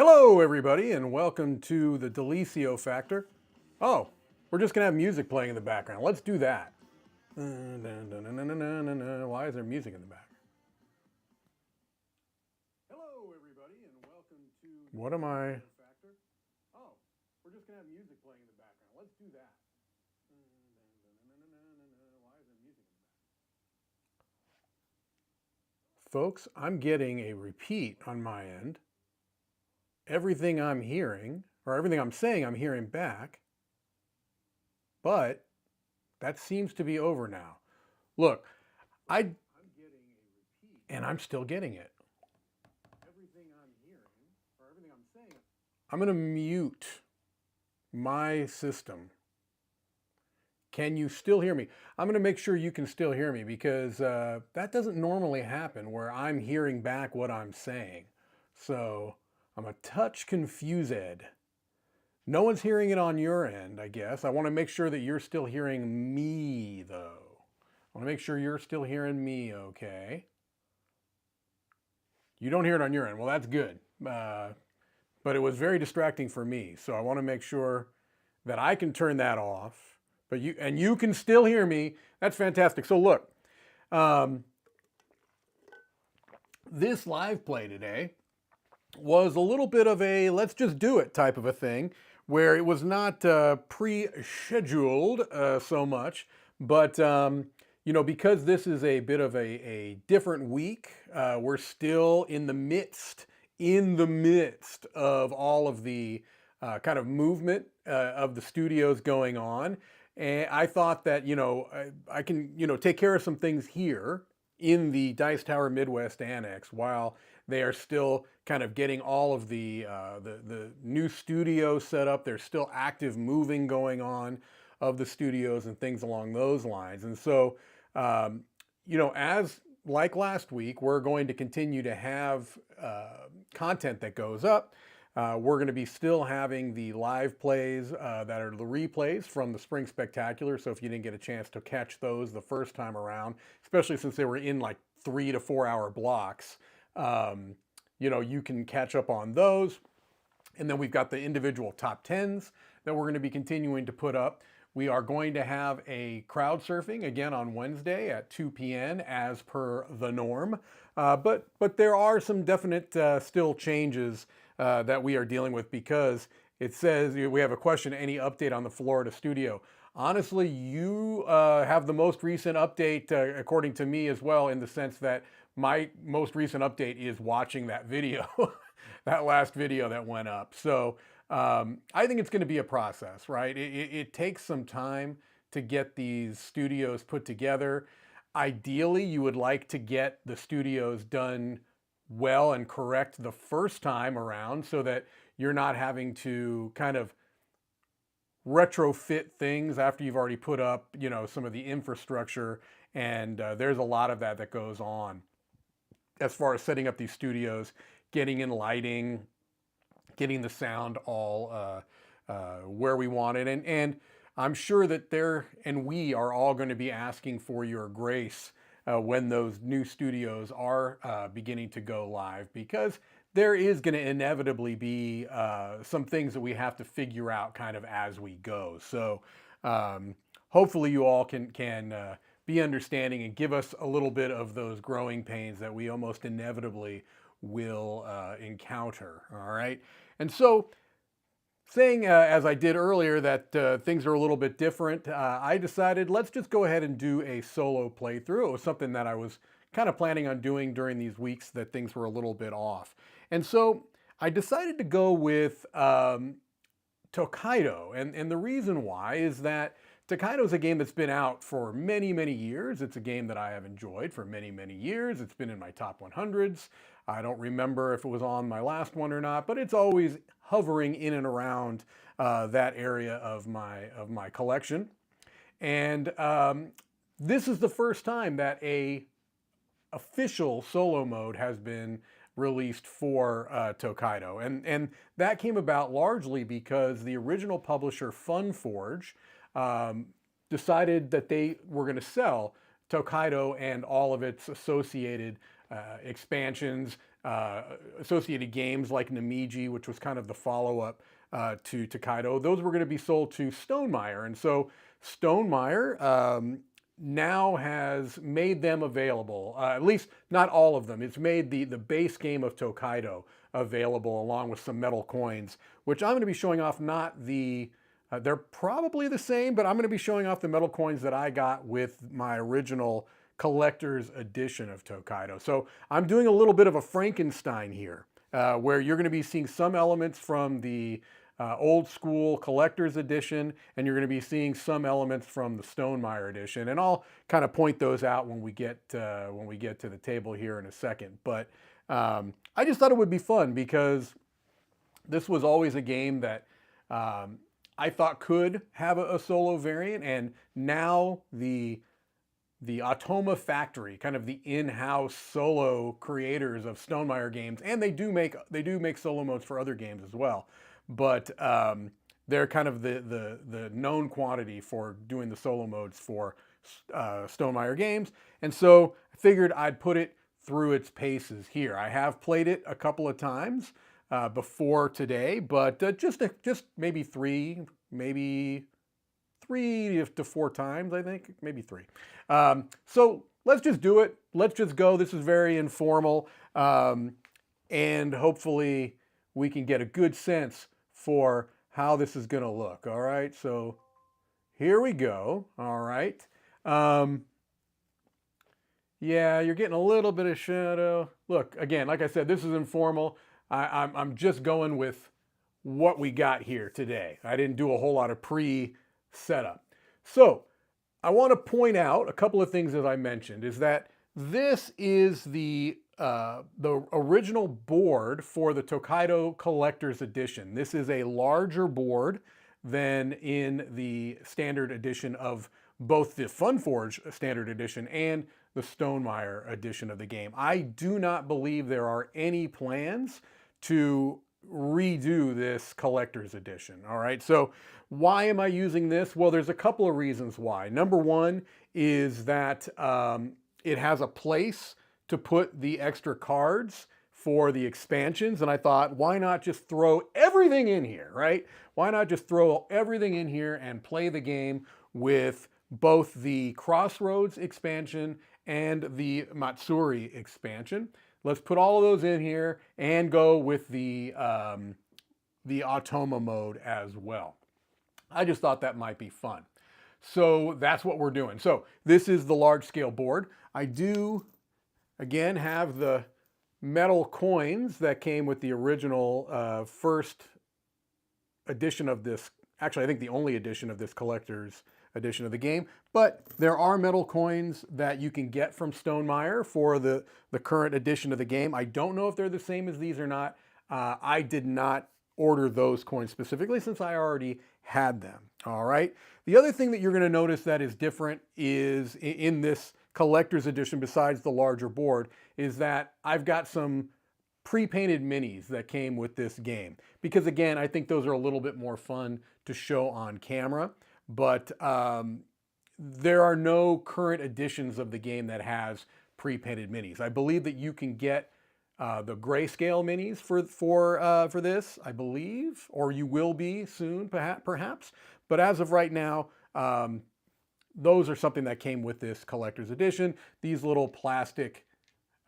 Hello, everybody, and welcome to the DiLisio Factor. Oh, we're just going to have music playing in the background. Let's do that. Why is there music in the background? Hello, everybody, and welcome to the DiLisio Factor. Oh, we're just going to have music playing in the background. Let's do that. Why is there music in the background? Folks, I'm getting a repeat on my end. Everything I'm hearing, or everything I'm saying, I'm hearing back. But that seems to be over now. Look, I'm getting a repeat, and I'm still getting it. Everything I'm hearing, or everything I'm saying, I'm going to mute my system. Can you still hear me? I'm going to make sure you can still hear me because that doesn't normally happen where I'm hearing back what I'm saying. So I'm a touch confused. No one's hearing it on your end, I guess. I want to make sure that you're still hearing me, though. I want to make sure you're still hearing me, okay? You don't hear it on your end. Well, that's good. But it was very distracting for me. So I want to make sure that I can turn that off. But you can still hear me. That's fantastic. So look, this live play today was a little bit of a let's just do it type of a thing, where it was not pre-scheduled so much, but because this is a bit of a different week, we're still in the midst of all of the kind of movement of the studios going on. And I thought that, I can, take care of some things here in the Dice Tower Midwest Annex while they are still kind of getting all of the new studios set up. There's still active moving going on of the studios and things along those lines. And so, as like last week, we're going to continue to have content that goes up. We're going to be still having the live plays that are the replays from the Spring Spectacular. So if you didn't get a chance to catch those the first time around, especially since they were in like 3 to 4 hour blocks, you can catch up on those. And then we've got the individual top 10s that we're going to be continuing to put up. We are going to have a crowd surfing again on Wednesday at 2 p.m. as per the norm. But there are some definite still changes that we are dealing with, because it says we have a question, any update on the Florida studio? Honestly, you have the most recent update according to me as well, in the sense that my most recent update is watching that video, that last video that went up. So I think it's going to be a process, right? It takes some time to get these studios put together. Ideally, you would like to get the studios done well and correct the first time around, so that you're not having to kind of retrofit things after you've already put up, some of the infrastructure. And there's a lot of that goes on as far as setting up these studios, getting in lighting, getting the sound all where we want it. And I'm sure that we are all going to be asking for your grace when those new studios are beginning to go live, because there is going to inevitably be some things that we have to figure out kind of as we go. So hopefully you all can be understanding and give us a little bit of those growing pains that we almost inevitably will encounter. All right. And so, saying, as I did earlier, that things are a little bit different, I decided let's just go ahead and do a solo playthrough. It was something that I was kind of planning on doing during these weeks that things were a little bit off. And so I decided to go with Tokaido. And the reason why is that Tokaido is a game that's been out for many, many years. It's a game that I have enjoyed for many, many years. It's been in my top 100s. I don't remember if it was on my last one or not, but it's always hovering in and around that area of my collection. And this is the first time that a official solo mode has been released for Tokaido. And that came about largely because the original publisher, Funforge, decided that they were going to sell Tokaido and all of its associated expansions, uh, associated games like Namiji, which was kind of the follow-up to Tokaido. Those were going to be sold to Stonemaier. And so Stonemaier now has made them available, at least not all of them. It's made the base game of Tokaido available along with some metal coins, which I'm going to be showing off, not the they're probably the same, but I'm going to be showing off the metal coins that I got with my original collector's edition of Tokaido. So I'm doing a little bit of a Frankenstein here, where you're going to be seeing some elements from the old school collector's edition, and you're going to be seeing some elements from the Stonemaier edition. And I'll kind of point those out when we get to the table here in a second. But I just thought it would be fun because this was always a game that I thought could have a solo variant, and now the Automa factory, kind of the in-house solo creators of Stonemaier games, and they do make solo modes for other games as well, but they're kind of the known quantity for doing the solo modes for Stonemaier games, and so I figured I'd put it through its paces here. I have played it a couple of times before today, but just maybe three to four times, I think, maybe three. So let's just do it. Let's just go. This is very informal, and hopefully we can get a good sense for how this is going to look. All right, so here we go. All right. Yeah, you're getting a little bit of shadow. Look, again, like I said, this is informal. I'm just going with what we got here today. I didn't do a whole lot of pre-setup. So I want to point out a couple of things, as I mentioned, is that this is the original board for the Tokaido Collector's Edition. This is a larger board than in the standard edition of both the Funforge standard edition and the Stonemaier edition of the game. I do not believe there are any plans to redo this collector's edition. All right, so why am I using this? Well, there's a couple of reasons why. Number one is that it has a place to put the extra cards for the expansions, and I thought, why not just throw everything in here, right? Why not just throw everything in here and play the game with both the Crossroads expansion and the Matsuri expansion? Let's put all of those in here and go with the Automa mode as well. I just thought that might be fun. So that's what we're doing. So this is the large scale board. I do, again, have the metal coins that came with the original first edition of this. Actually, I think the only edition of this collector's edition of the game, but there are metal coins that you can get from Stonemaier for the current edition of the game. I don't know if they're the same as these or not. I did not order those coins specifically since I already had them. All right. The other thing that you're going to notice that is different is in this collector's edition, besides the larger board, is that I've got some pre-painted minis that came with this game, because again, I think those are a little bit more fun to show on camera. But there are no current editions of the game that has pre-painted minis. I believe that you can get the grayscale minis for this, I believe, or you will be soon, perhaps. But as of right now, those are something that came with this collector's edition. These little plastic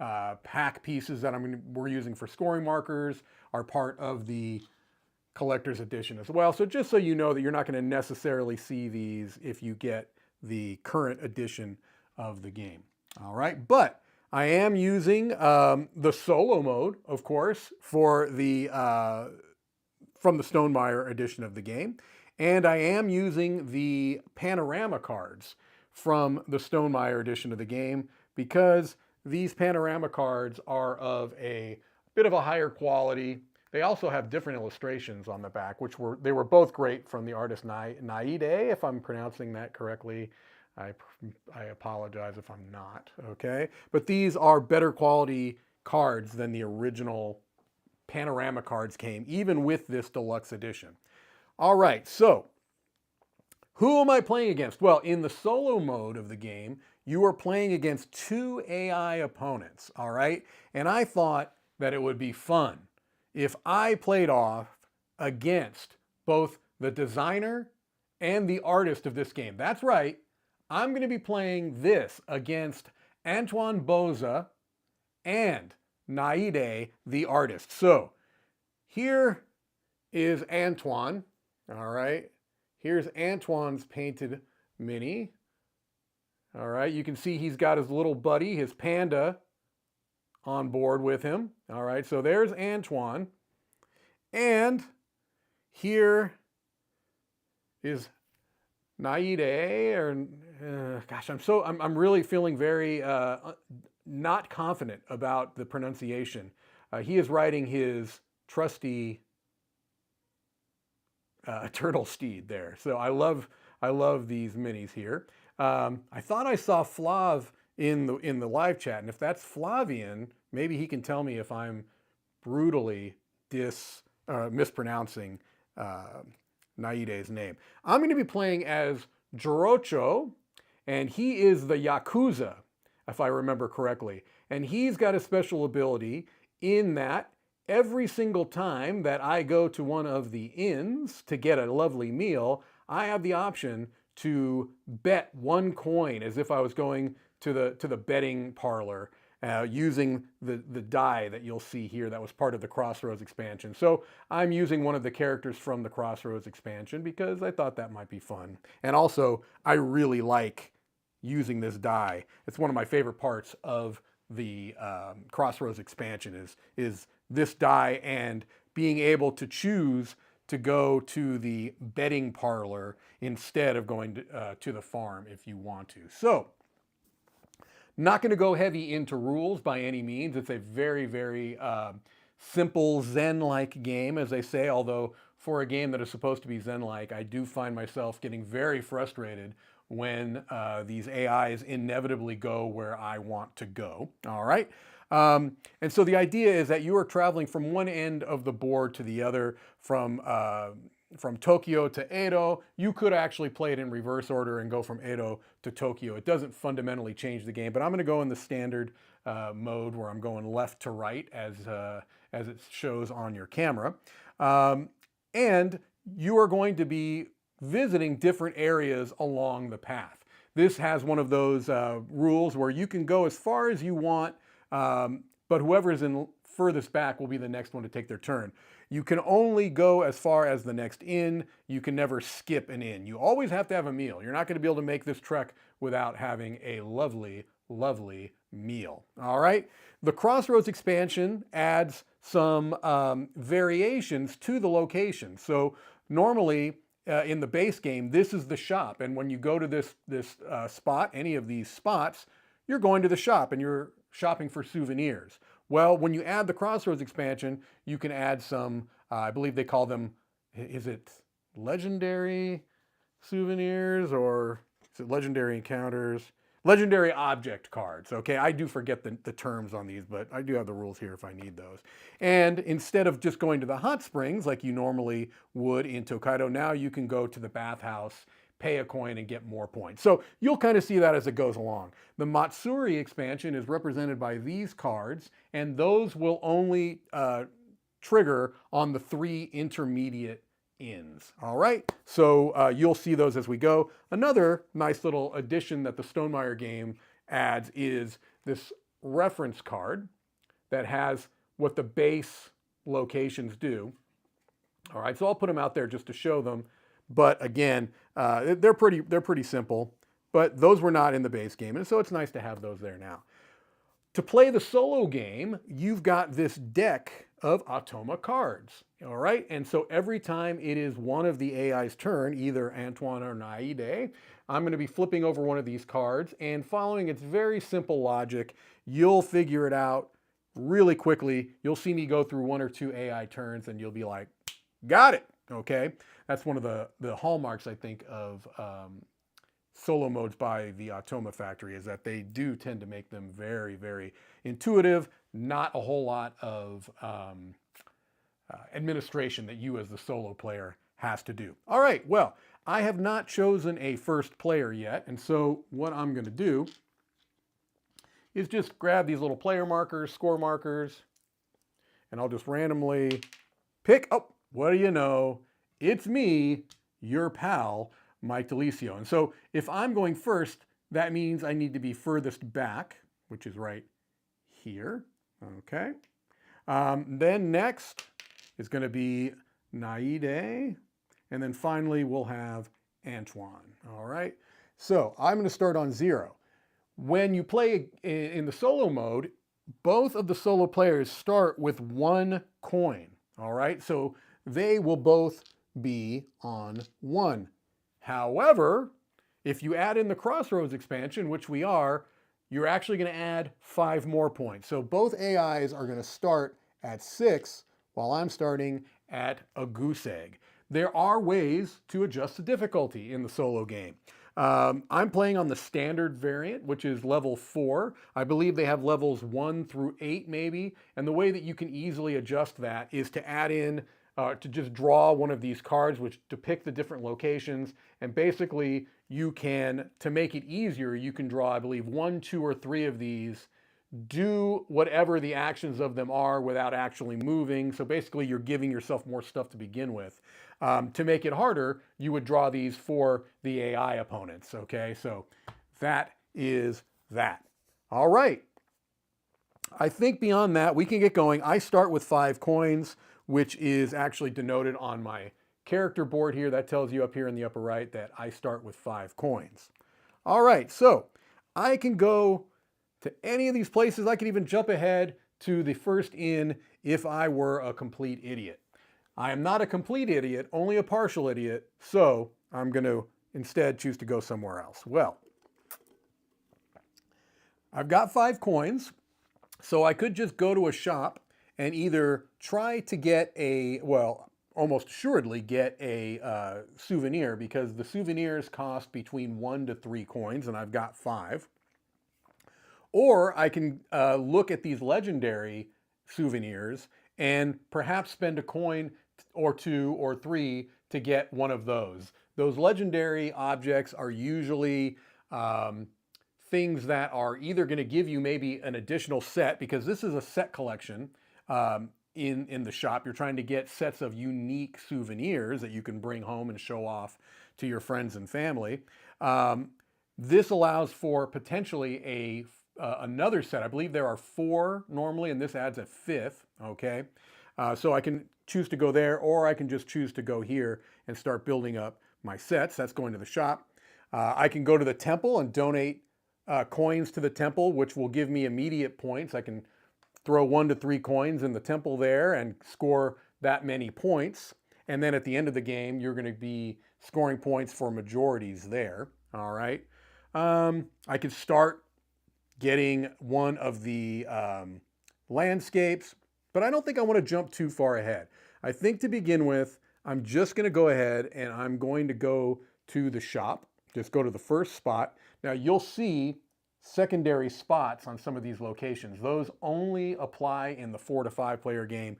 pack pieces that we're using for scoring markers are part of the collector's edition as well. So just so you know that you're not going to necessarily see these if you get the current edition of the game. All right, but I am using the solo mode, of course, for the from the Stonemaier edition of the game, and I am using the panorama cards from the Stonemaier edition of the game because these panorama cards are of a bit of a higher quality. They also have different illustrations on the back, which were both great from the artist Naide, if I'm pronouncing that correctly. I apologize if I'm not, okay? But these are better quality cards than the original panorama cards came, even with this deluxe edition. All right, so who am I playing against? Well, in the solo mode of the game, you are playing against two AI opponents, all right? And I thought that it would be fun if I played off against both the designer and the artist of this game. That's right, I'm going to be playing this against Antoine Boza and Naide, the artist. So here is Antoine. All right, here's Antoine's painted mini. All right, you can see he's got his little buddy, his panda, on board with him. All right, so there's Antoine. And here is Naide, or gosh, I'm really feeling very not confident about the pronunciation. He is riding his trusty turtle steed there. So I love these minis here. I thought I saw Flav in the live chat, and if that's Flavian, maybe he can tell me if I'm brutally mispronouncing Naide's name. I'm going to be playing as Jorocho, and he is the Yakuza, if I remember correctly. And he's got a special ability in that every single time that I go to one of the inns to get a lovely meal, I have the option to bet 1 coin as if I was going to the betting parlor using the die that you'll see here that was part of the Crossroads expansion. So I'm using one of the characters from the Crossroads expansion because I thought that might be fun. And also, I really like using this die. It's one of my favorite parts of the Crossroads expansion is this die and being able to choose to go to the betting parlor instead of going to the farm if you want to. So, not going to go heavy into rules by any means. It's a very, very simple Zen-like game, as they say, although for a game that is supposed to be Zen-like, I do find myself getting very frustrated when these AIs inevitably go where I want to go. All right. And so the idea is that you are traveling from one end of the board to the other, from Tokyo to Edo. You could actually play it in reverse order and go from Edo to Tokyo. It doesn't fundamentally change the game, but I'm going to go in the standard mode where I'm going left to right as it shows on your camera. And you are going to be visiting different areas along the path. This has one of those rules where you can go as far as you want, but whoever is in furthest back will be the next one to take their turn. You can only go as far as the next inn. You can never skip an inn. You always have to have a meal. You're not going to be able to make this trek without having a lovely, lovely meal. All right. The Crossroads expansion adds some variations to the location. So normally in the base game, this is the shop. And when you go to this spot, any of these spots, you're going to the shop and you're shopping for souvenirs. Well, when you add the Crossroads expansion, you can add some, I believe they call them, is it legendary souvenirs or is it legendary encounters? Legendary object cards. Okay, I do forget the terms on these, but I do have the rules here if I need those. And instead of just going to the hot springs like you normally would in Tokaido, now you can go to the bathhouse, pay a coin, and get more points. So you'll kind of see that as it goes along. The Matsuri expansion is represented by these cards, and those will only trigger on the 3 intermediate inns. All right, so you'll see those as we go. Another nice little addition that the Stonemaier game adds is this reference card that has what the base locations do. All right, so I'll put them out there just to show them. But again, they're pretty simple, but those were not in the base game, and so it's nice to have those there now. To play the solo game, you've got this deck of Automa cards, all right? And so every time it is one of the AI's turn, either Antoine or Naide, I'm going to be flipping over one of these cards, and following its very simple logic, you'll figure it out really quickly. You'll see me go through 1 or 2 AI turns, and you'll be like, got it, okay? That's one of the hallmarks, I think, of solo modes by the Automa factory, is that they do tend to make them very, very intuitive, not a whole lot of administration that you as the solo player has to do. All right, well, I have not chosen a first player yet, and so what I'm going to do is just grab these little player markers, score markers, and I'll just randomly pick, oh, what do you know? It's me, your pal, Mike DiLisio. And so if I'm going first, that means I need to be furthest back, which is right here, okay? Then next is going to be Naide, and then finally we'll have Antoine, all right? So I'm going to start on 0. When you play in the solo mode, both of the solo players start with 1 coin, all right? So they will both be on 1. However, if you add in the Crossroads expansion, which we are, you're actually going to add 5 more points. So both AIs are going to start at 6 while I'm starting at a goose egg. There are ways to adjust the difficulty in the solo game. I'm playing on the standard variant, which is level 4. I believe they have levels 1 through 8 maybe. And the way that you can easily adjust that is to add in, to just draw one of these cards which depict the different locations. And basically you can, to make it easier, you can draw, I believe, 1, 2, or 3 of these, do whatever the actions of them are without actually moving. So basically you're giving yourself more stuff to begin with. To make it harder, you would draw these for the AI opponents, okay? So that is that. All right. I think beyond that, we can get going. I start with 5 coins, which is actually denoted on my character board here. That tells you up here in the upper right that I start with 5 coins. All right, so I can go to any of these places. I can even jump ahead to the first inn if I were a complete idiot. I am not a complete idiot, only a partial idiot, so I'm going to instead choose to go somewhere else. Well, I've got 5 coins, so I could just go to a shop and either try to get a, well, almost assuredly get a souvenir, because the souvenirs cost between 1 to 3 coins, and I've got 5. Or I can look at these legendary souvenirs and perhaps spend a coin or 2 or 3 to get one of those. Those legendary objects are usually things that are either going to give you maybe an additional set, because this is a set collection in the shop. You're trying to get sets of unique souvenirs that you can bring home and show off to your friends and family. This allows for potentially another set. I believe there are 4 normally, and this adds a 5th, okay? So I can choose to go there, or I can just choose to go here and start building up my sets. That's going to the shop. I can go to the temple and donate coins to the temple, which will give me immediate points. I can throw 1 to 3 coins in the temple there and score that many points. And then at the end of the game, you're going to be scoring points for majorities there, all right? I could start getting one of the landscapes, but I don't think I want to jump too far ahead. I think to begin with, I'm just going to go ahead and I'm going to go to the shop. Just go to the first spot. Now you'll see secondary spots on some of these locations. Those only apply in the 4 to 5 player game.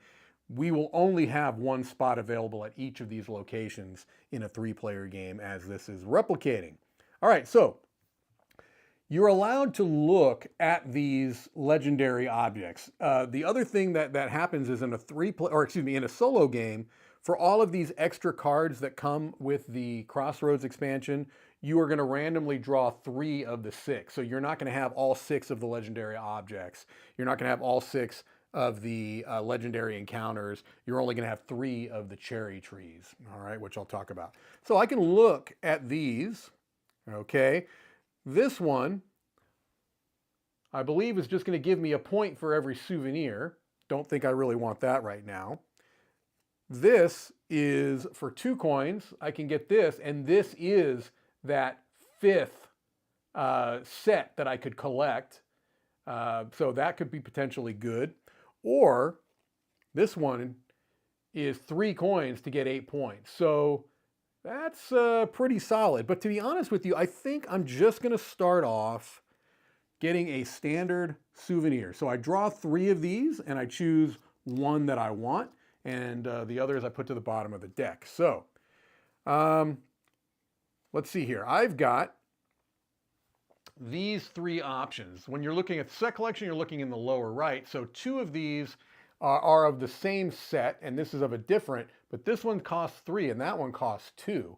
We will only have 1 spot available at each of these locations in a 3-player game, as this is replicating. All right, so you're allowed to look at these legendary objects. The other thing that happens is in a solo game, for all of these extra cards that come with the Crossroads expansion, you are going to randomly draw 3 of the 6. So you're not going to have all 6 of the legendary objects. You're not going to have all 6 of the legendary encounters. You're only going to have 3 of the cherry trees, all right, which I'll talk about. So I can look at these, okay? This one, I believe, is just going to give me a point for every souvenir. Don't think I really want that right now. This is for 2 coins. I can get this, and this is that 5th set that I could collect. So that could be potentially good. Or this one is 3 coins to get 8 points. So that's pretty solid. But to be honest with you, I think I'm just going to start off getting a standard souvenir. So I draw 3 of these and I choose one that I want, and the others I put to the bottom of the deck. So let's see here. I've got these 3 options. When you're looking at the set collection, you're looking in the lower right. So 2 of these are of the same set, and this is of a different, but this one costs 3 and that one costs 2.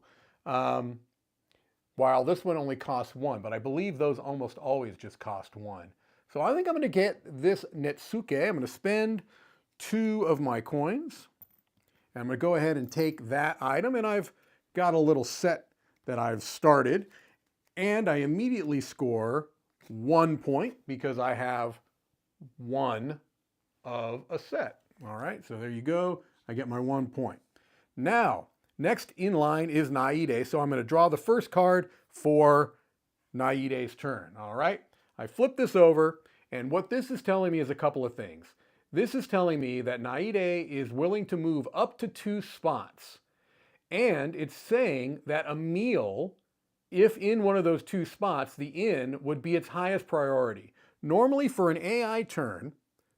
While this one only costs 1, but I believe those almost always just cost 1. So I think I'm going to get this Netsuke. I'm going to spend 2 of my coins. And I'm going to go ahead and take that item, and I've got a little set that I've started. And I immediately score 1 point because I have 1 of a set. All right, so there you go. I get my 1 point. Now, next in line is Naide, so I'm going to draw the first card for Naide's turn. All right, I flip this over, and what this is telling me is a couple of things. This is telling me that Naide is willing to move up to 2 spots, and it's saying that a meal, if in one of those 2 spots, the inn would be its highest priority. Normally for an AI turn,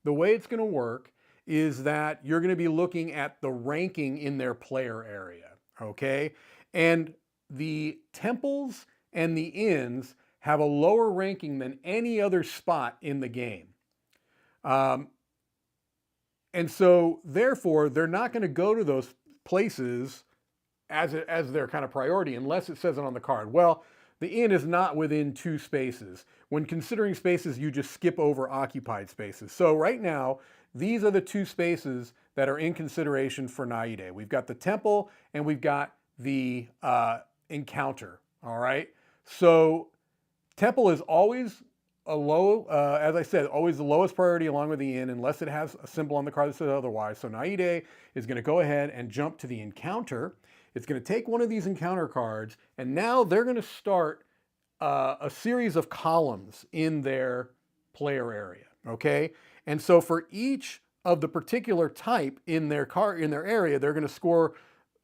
the way it's going to work is that you're going to be looking at the ranking in their player area, okay? And the temples and the inns have a lower ranking than any other spot in the game. And so therefore, they're not going to go to those places as their kind of priority unless it says it on the card. Well, the inn is not within 2 spaces. When considering spaces, you just skip over occupied spaces. So right now, these are the 2 spaces that are in consideration for Naide. We've got the temple and we've got the encounter, all right? So temple is always a low, as I said, always the lowest priority along with the inn unless it has a symbol on the card that says otherwise. So Naide is going to go ahead and jump to the encounter. It's going to take one of these encounter cards, and now they're going to start a series of columns in their player area, okay? And so for each of the particular type in their area, they're going to score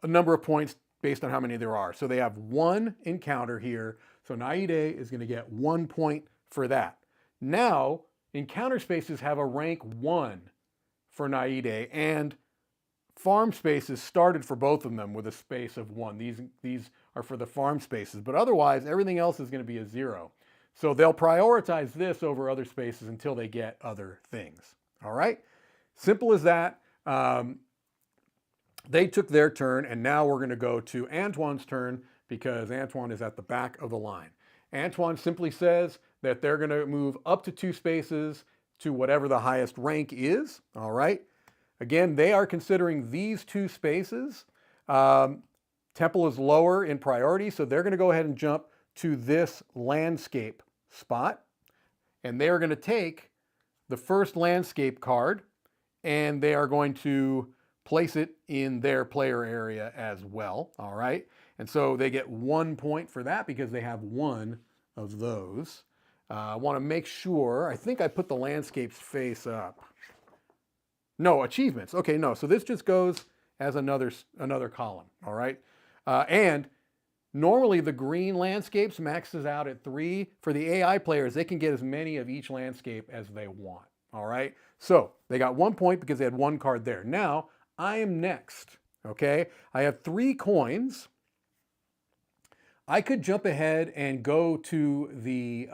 a number of points based on how many there are. So they have 1 encounter here. So Naide is going to get 1 point for that. Now, encounter spaces have a rank 1 for Naide, and farm spaces started for both of them with a space of 1. These are for the farm spaces, but otherwise everything else is going to be a 0. So they'll prioritize this over other spaces until they get other things. All right? Simple as that. They took their turn, and now we're going to go to Antoine's turn because Antoine is at the back of the line. Antoine simply says that they're going to move up to 2 spaces to whatever the highest rank is. All right? Again, they are considering these 2 spaces. Temple is lower in priority, so they're going to go ahead and jump to this landscape spot. And they're going to take the first landscape card, and they are going to place it in their player area as well. All right? And so they get 1 point for that because they have 1 of those. I want to make sure, I think I put the landscapes face up. No, achievements. Okay, no. So this just goes as another column, all right? And normally the green landscapes maxes out at 3. For the AI players, they can get as many of each landscape as they want, all right? So they got 1 point because they had 1 card there. Now, I am next, okay? I have 3 coins. I could jump ahead and go to the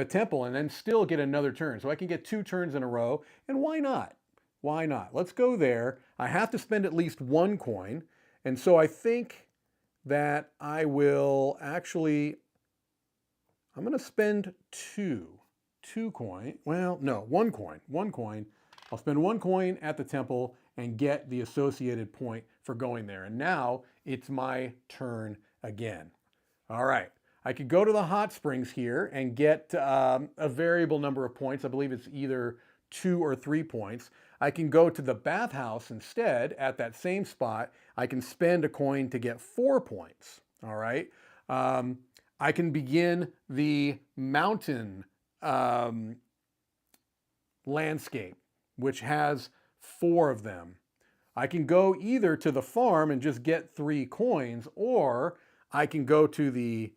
temple and then still get another turn. So I can get 2 turns in a row, and why not? Why not? Let's go there. I have to spend at least 1 coin, and so I think that I will actually, I'm going to spend 2 coin. Well, no, 1 coin. 1 coin. I'll spend 1 coin at the temple and get the associated point for going there. And now it's my turn again. All right. I could go to the hot springs here and get a variable number of points. I believe it's either 2 or 3 points. I can go to the bathhouse instead at that same spot. I can spend a coin to get 4 points. All right. I can begin the mountain landscape, which has 4 of them. I can go either to the farm and just get 3 coins, or I can go to the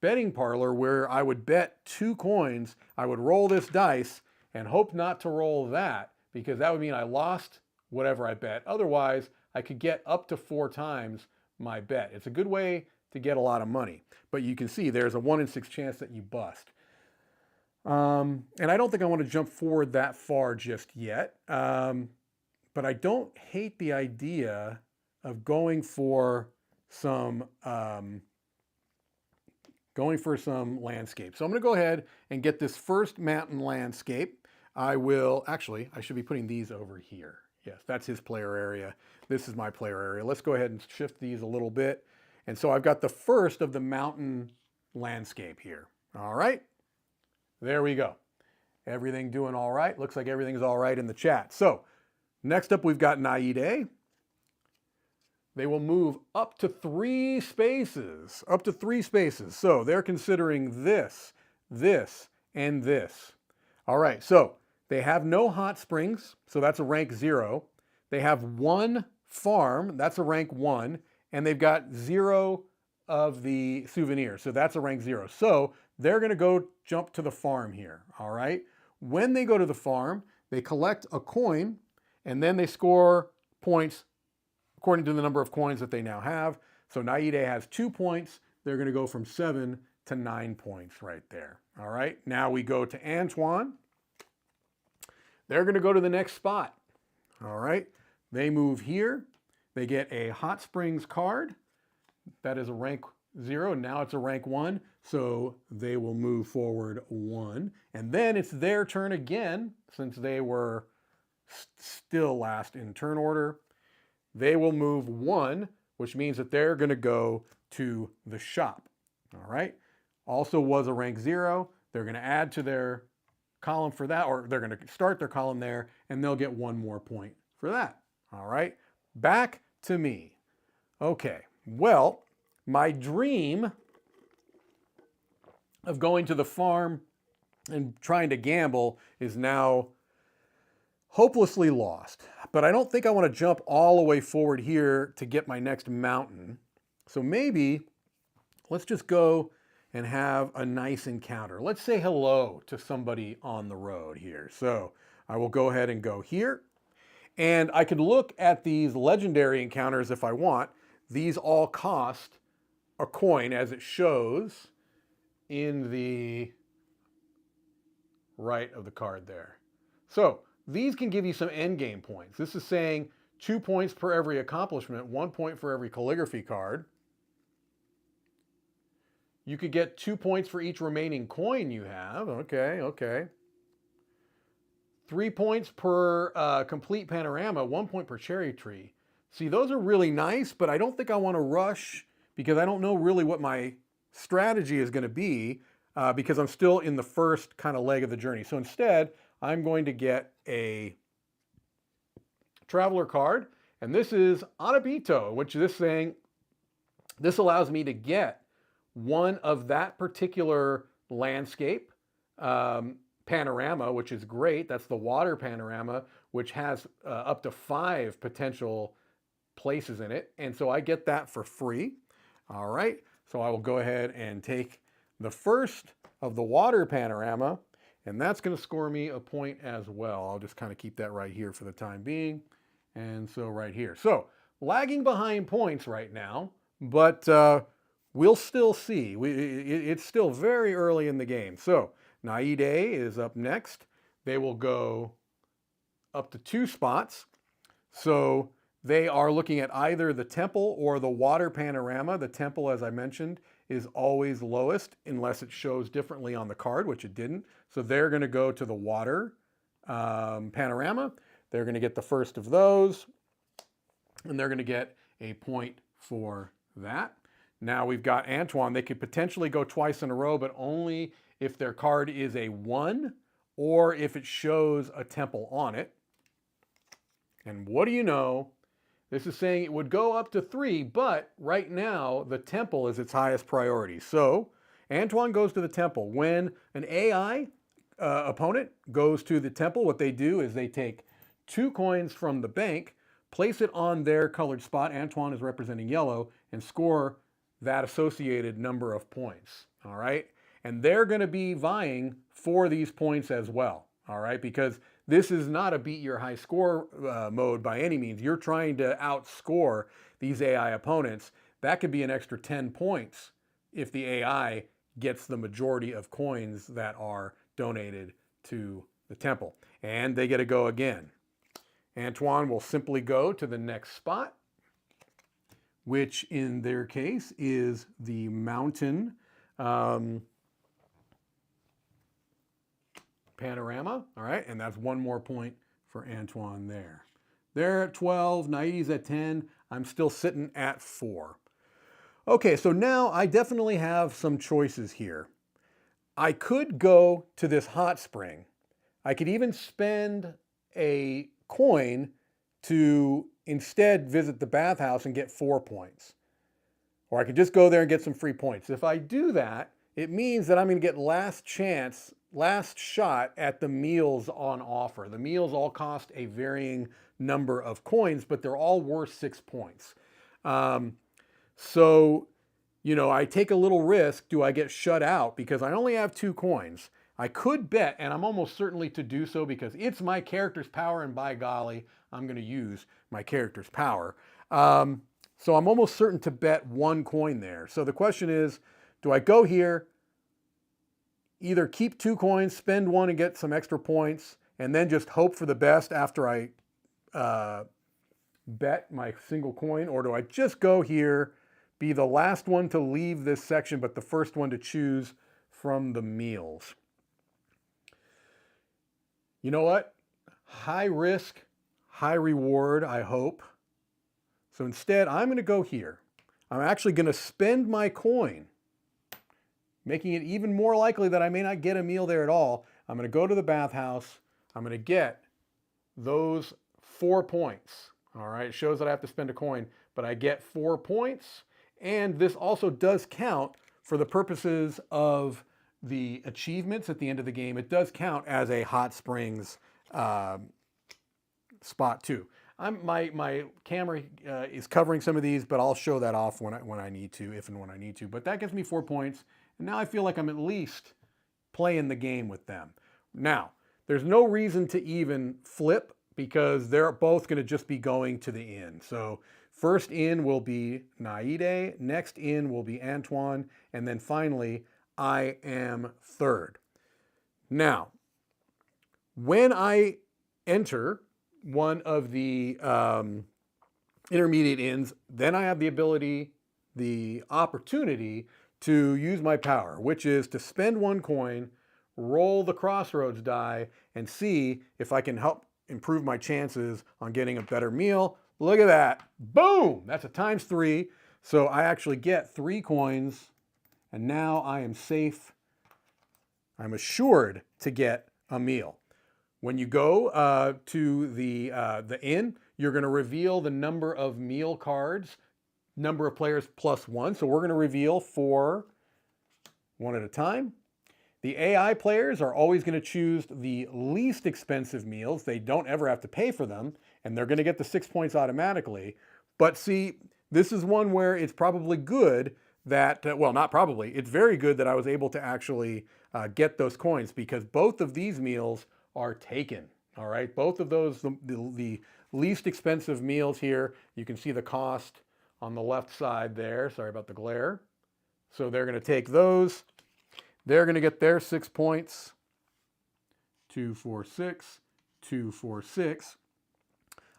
betting parlor where I would bet 2 coins. I would roll this dice and hope not to roll that, because that would mean I lost whatever I bet. Otherwise, I could get up to 4 times my bet. It's a good way to get a lot of money, but you can see there's a 1 in 6 chance that you bust. And I don't think I want to jump forward that far just yet. But I don't hate the idea of going for some landscape. So I'm going to go ahead and get this first mountain landscape. I should be putting these over here. Yes, that's his player area. This is my player area. Let's go ahead and shift these a little bit. And so I've got the first of the mountain landscape here. All right, there we go. Everything doing all right. Looks like everything's all right in the chat. So next up, we've got Naide. They will move up to 3 spaces, So they're considering this, this, and this. All right, so they have no hot springs, so that's a rank 0. They have 1 farm, that's a rank 1, and they've got 0 of the souvenirs, so that's a rank 0. So they're gonna go jump to the farm here, all right? When they go to the farm, they collect a coin, and then they score points according to the number of coins that they now have. So Naide has 2 points. They're going to go from 7 to 9 points right there. All right, now we go to Antoine. They're going to go to the next spot. All right, they move here. They get a Hot Springs card. That is a rank 0. Now it's a rank 1. So they will move forward 1. And then it's their turn again, since they were still last in turn order. They will move 1, which means that they're going to go to the shop. All right. Also was a rank 0. They're going to add to their column for that, or they're going to start their column there, and they'll get 1 more point for that. All right. Back to me. Okay. Well, my dream of going to the farm and trying to gamble is now hopelessly lost. But I don't think I want to jump all the way forward here to get my next mountain. So maybe let's just go and have a nice encounter. Let's say hello to somebody on the road here. So I will go ahead and go here. And I could look at these legendary encounters if I want. These all cost a coin, as it shows in the right of the card there. So these can give you some endgame points. This is saying 2 points per every accomplishment, 1 point for every calligraphy card. You could get 2 points for each remaining coin you have. Okay. 3 points per complete panorama, 1 point per cherry tree. See, those are really nice, but I don't think I want to rush because I don't know really what my strategy is going to be because I'm still in the first kind of leg of the journey. So instead, I'm going to get a traveler card, and this is Anabito, which is saying this allows me to get one of that particular landscape panorama, which is great. That's the water panorama, which has up to 5 potential places in it. And so I get that for free. All right. So I will go ahead and take the first of the water panorama, and that's going to score me a point as well. I'll just kind of keep that right here for the time being. And so right here. So lagging behind points right now, but we'll still see. It's still very early in the game. So Naide is up next. They will go up to 2 spots. So they are looking at either the temple or the water panorama. The temple, as I mentioned, is always lowest unless it shows differently on the card, which it didn't. So they're going to go to the water panorama. They're going to get the first of those, and they're going to get a point for that. Now we've got Antoine. They could potentially go twice in a row, but only if their card is a 1 or if it shows a temple on it. And what do you know? This is saying it would go up to 3, but right now the temple is its highest priority. So Antoine goes to the temple. When an AI opponent goes to the temple, what they do is they take 2 coins from the bank, place it on their colored spot. Antoine is representing yellow, and score that associated number of points. All right. And they're going to be vying for these points as well. All right. Because this is not a beat your high score mode by any means. You're trying to outscore these AI opponents. That could be an extra 10 points if the AI gets the majority of coins that are donated to the temple. And they get to go again. Antoine will simply go to the next spot, which in their case is the mountain panorama. All right, and that's one more point for Antoine there. They're at 12, Naidi's at 10. I'm still sitting at 4. Okay, so now I definitely have some choices here. I could go to this hot spring. I could even spend a coin to instead visit the bathhouse and get 4 points. Or I could just go there and get some free points. If I do that, it means that I'm going to get last shot at the meals on offer. The meals all cost a varying number of coins, but they're all worth 6 points. So, I take a little risk. Do I get shut out because I only have 2 coins? I could bet, and I'm almost certainly to do so because it's my character's power, and by golly, I'm going to use my character's power. So I'm almost certain to bet 1 coin there. So the question is, do I go here, either keep 2 coins, spend 1 and get some extra points, and then just hope for the best after I bet my single coin, or do I just go here, be the last one to leave this section, but the first one to choose from the meals? You know what? High risk, high reward, I hope. So instead, I'm going to go here. I'm actually going to spend my coin, making it even more likely that I may not get a meal there at all. I'm going to go to the bathhouse. I'm going to get those 4 points. All right, it shows that I have to spend a coin, but I get 4 points. And this also does count for the purposes of the achievements at the end of the game. It does count as a hot springs spot too. My camera is covering some of these, but I'll show that off when I need to, if and when I need to. But that gives me 4 points, and now I feel like I'm at least playing the game with them. Now, there's no reason to even flip because they're both going to just be going to the inn. So first in will be Naide, next in will be Antoine, and then finally I am third. Now, when I enter one of the intermediate inns, then I have the opportunity to use my power, which is to spend 1 coin, roll the Crossroads die, and see if I can help improve my chances on getting a better meal. Look at that. Boom! That's a ×3. So I actually get 3 coins, and now I am safe. I'm assured to get a meal. When you go to the inn, you're going to reveal the number of meal cards, number of players +1. So we're going to reveal 4 one at a time. The AI players are always going to choose the least expensive meals. They don't ever have to pay for them, and they're going to get the 6 points automatically. But see, this is one where it's probably good that, well, not probably, it's very good that I was able to actually get those coins because both of these meals are taken. All right, both of those, the least expensive meals here, you can see the cost on the left side there. Sorry about the glare. So they're going to take those. They're going to get their 6 points. 2, 4, 6, 2, 4, 6.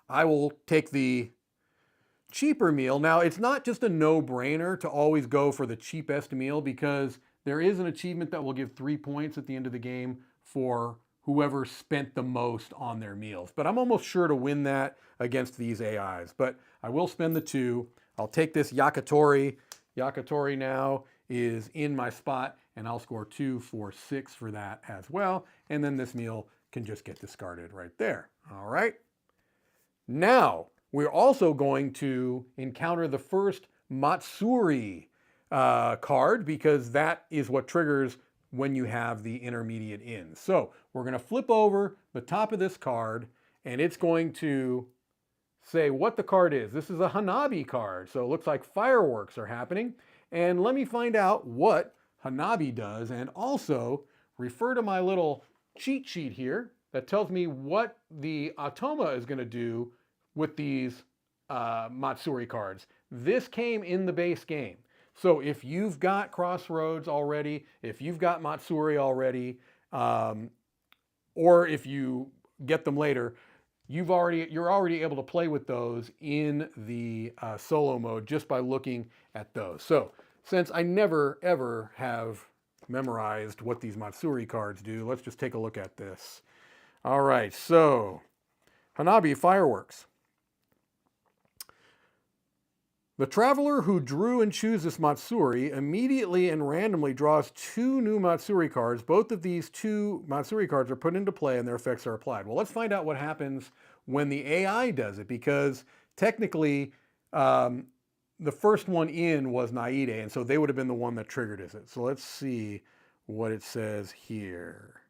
I will take the cheaper meal. Now, it's not just a no-brainer to always go for the cheapest meal because there is an achievement that will give 3 points at the end of the game for whoever spent the most on their meals. But I'm almost sure to win that against these AIs. But I will spend the 2. I'll take this yakitori. Yakitori now is in my spot, and I'll score 2, 4, 6 for that as well. And then this meal can just get discarded right there. All right. Now, we're also going to encounter the first Matsuri card because that is what triggers when you have the intermediate in. So we're going to flip over the top of this card, and it's going to say what the card is. This is a Hanabi card, so it looks like fireworks are happening. And let me find out what Hanabi does, and also refer to my little cheat sheet here that tells me what the Automa is going to do with these Matsuri cards. This came in the base game. So if you've got Crossroads already, if you've got Matsuri already, Or if you get them later, you're already able to play with those in the solo mode just by looking at those. So since I never ever have memorized what these Matsuri cards do, let's just take a look at this. All right, so Hanabi fireworks. The traveler who drew and chooses Matsuri immediately and randomly draws 2 new Matsuri cards. Both of these 2 Matsuri cards are put into play and their effects are applied. Well, let's find out what happens when the AI does it, because technically the first one in was Naide, and so they would have been the one that triggered it. So let's see what it says here.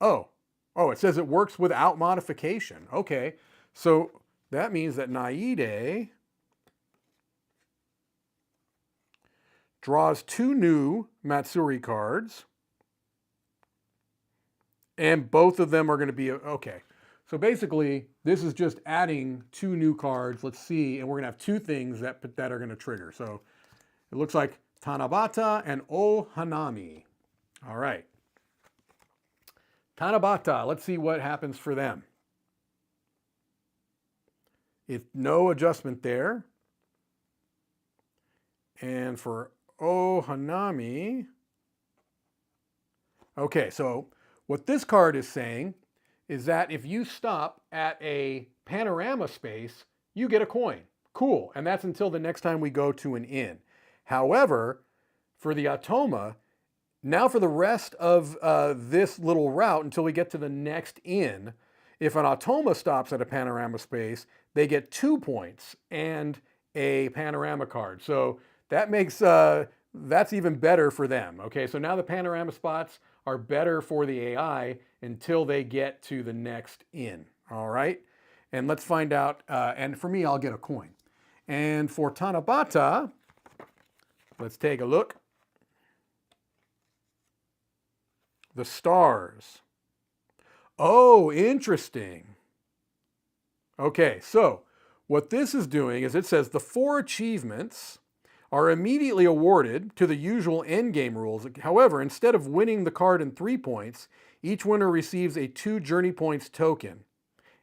Oh, it says it works without modification. Okay, so that means that Naide draws 2 new Matsuri cards, and both of them are going to be, okay. So basically, this is just adding 2 new cards. Let's see, and we're going to have 2 things that are going to trigger. So it looks like Tanabata and O Hanami. All right. Tanabata, let's see what happens for them. If no adjustment there. And for O Hanami, okay, so what this card is saying is that if you stop at a panorama space, you get a coin. Cool, and that's until the next time we go to an inn. However, for the Automa, now for the rest of this little route until we get to the next inn, if an Automa stops at a panorama space, they get 2 points and a panorama card. So that makes, that's even better for them. Okay, so now the panorama spots are better for the AI until they get to the next inn. All right, and let's find out, and for me, I'll get a coin. And for Tanabata, let's take a look. The stars. Oh, interesting. Okay, so what this is doing is it says the 4 achievements are immediately awarded to the usual endgame rules. However, instead of winning the card in 3 points, each winner receives a 2 journey points token.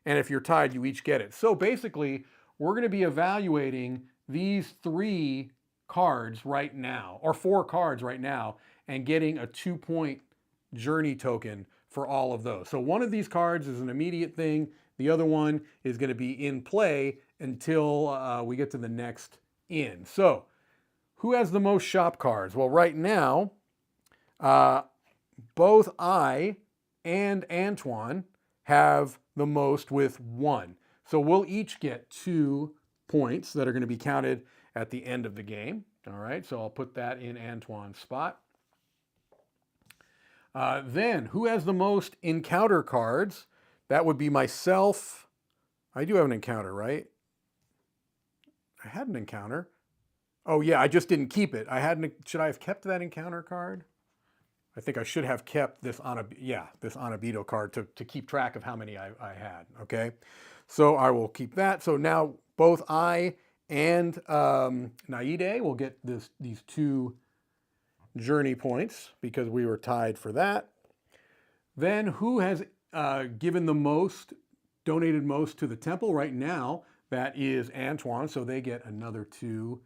And if you're tied, you each get it. So basically, we're going to be evaluating these 3 cards right now, or 4 cards right now, and getting a 2-point journey token for all of those. So one of these cards is an immediate thing. The other one is going to be in play until we get to the next inn. So who has the most shop cards? Well, right now, both I and Antoine have the most with 1. So we'll each get 2 points that are going to be counted at the end of the game. All right, so I'll put that in Antoine's spot. Then, who has the most encounter cards? That would be myself. I do have an encounter, right? I had an encounter. Oh yeah, I just didn't keep it. Should I have kept that encounter card? I think I should have kept this Anabito card to keep track of how many I had, okay? So I will keep that. So now both I and Naide will get these 2 journey points because we were tied for that. Then who has given the most, donated most to the temple right now? That is Antoine, so they get another 2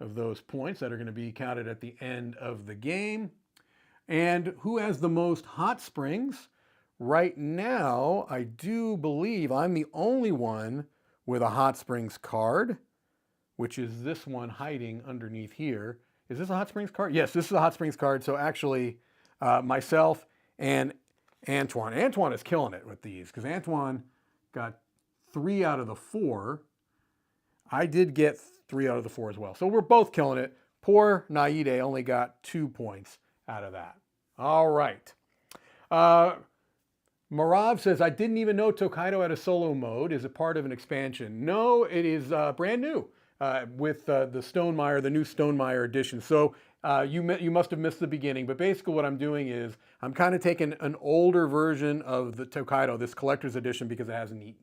of those points that are going to be counted at the end of the game. And who has the most hot springs? Right now, I do believe I'm the only one with a hot springs card, which is this one hiding underneath here. Is this a hot springs card? Yes, this is a hot springs card. So actually, myself and Antoine. Antoine is killing it with these because Antoine got 3 out of the 4. I did get 3 out of the 4 as well. So we're both killing it. Poor Naide only got 2 points out of that. All right. Marav says, I didn't even know Tokaido had a solo mode. Is it part of an expansion? No, it is brand new with the Stonemaier, the new Stonemaier edition. So you must have missed the beginning. But basically what I'm doing is I'm kind of taking an older version of the Tokaido, this collector's edition, because it has neat,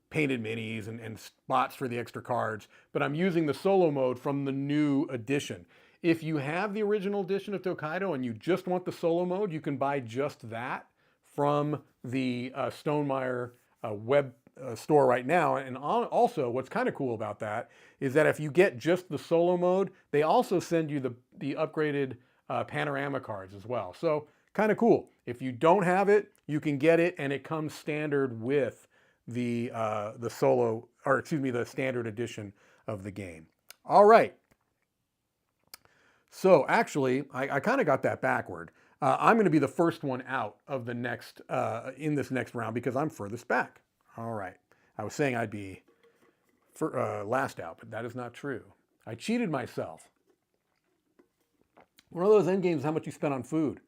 painted minis and spots for the extra cards. But I'm using the solo mode from the new edition. If you have the original edition of Tokaido and you just want the solo mode, you can buy just that from the Stonemaier web store right now. And also, what's kind of cool about that is that if you get just the solo mode, they also send you the upgraded panorama cards as well. So kind of cool. If you don't have it, you can get it, and it comes standard with the solo, or excuse me, the standard edition of the game. All right. So actually, I kind of got that backward. I'm going to be the first one out of the next in this next round because I'm furthest back. All right. I was saying I'd be last out, but that is not true. I cheated myself. One of those end games, how much you spent on food.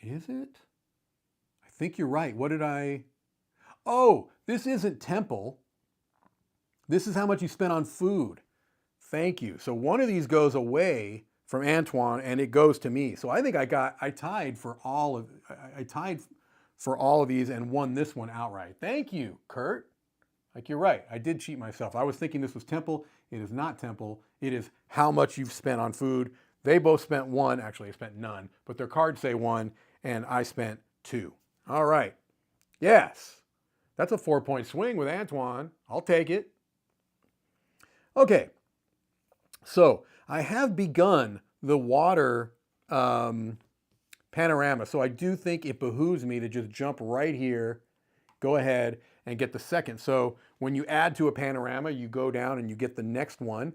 Is it? I think you're right. What did I... Oh, this isn't Temple. This is how much you spent on food. Thank you. So one of these goes away from Antoine and it goes to me. So I think I tied for all of these and won this one outright. Thank you, Kurt. Like, you're right. I did cheat myself. I was thinking this was Temple. It is not Temple. It is how much you've spent on food. They both spent 1. Actually, I spent none, but their cards say 1 and I spent 2. All right. Yes. That's a 4-point swing with Antoine. I'll take it. Okay. So I have begun the water panorama. So I do think it behooves me to just jump right here, go ahead and get the second. So when you add to a panorama, you go down and you get the next one,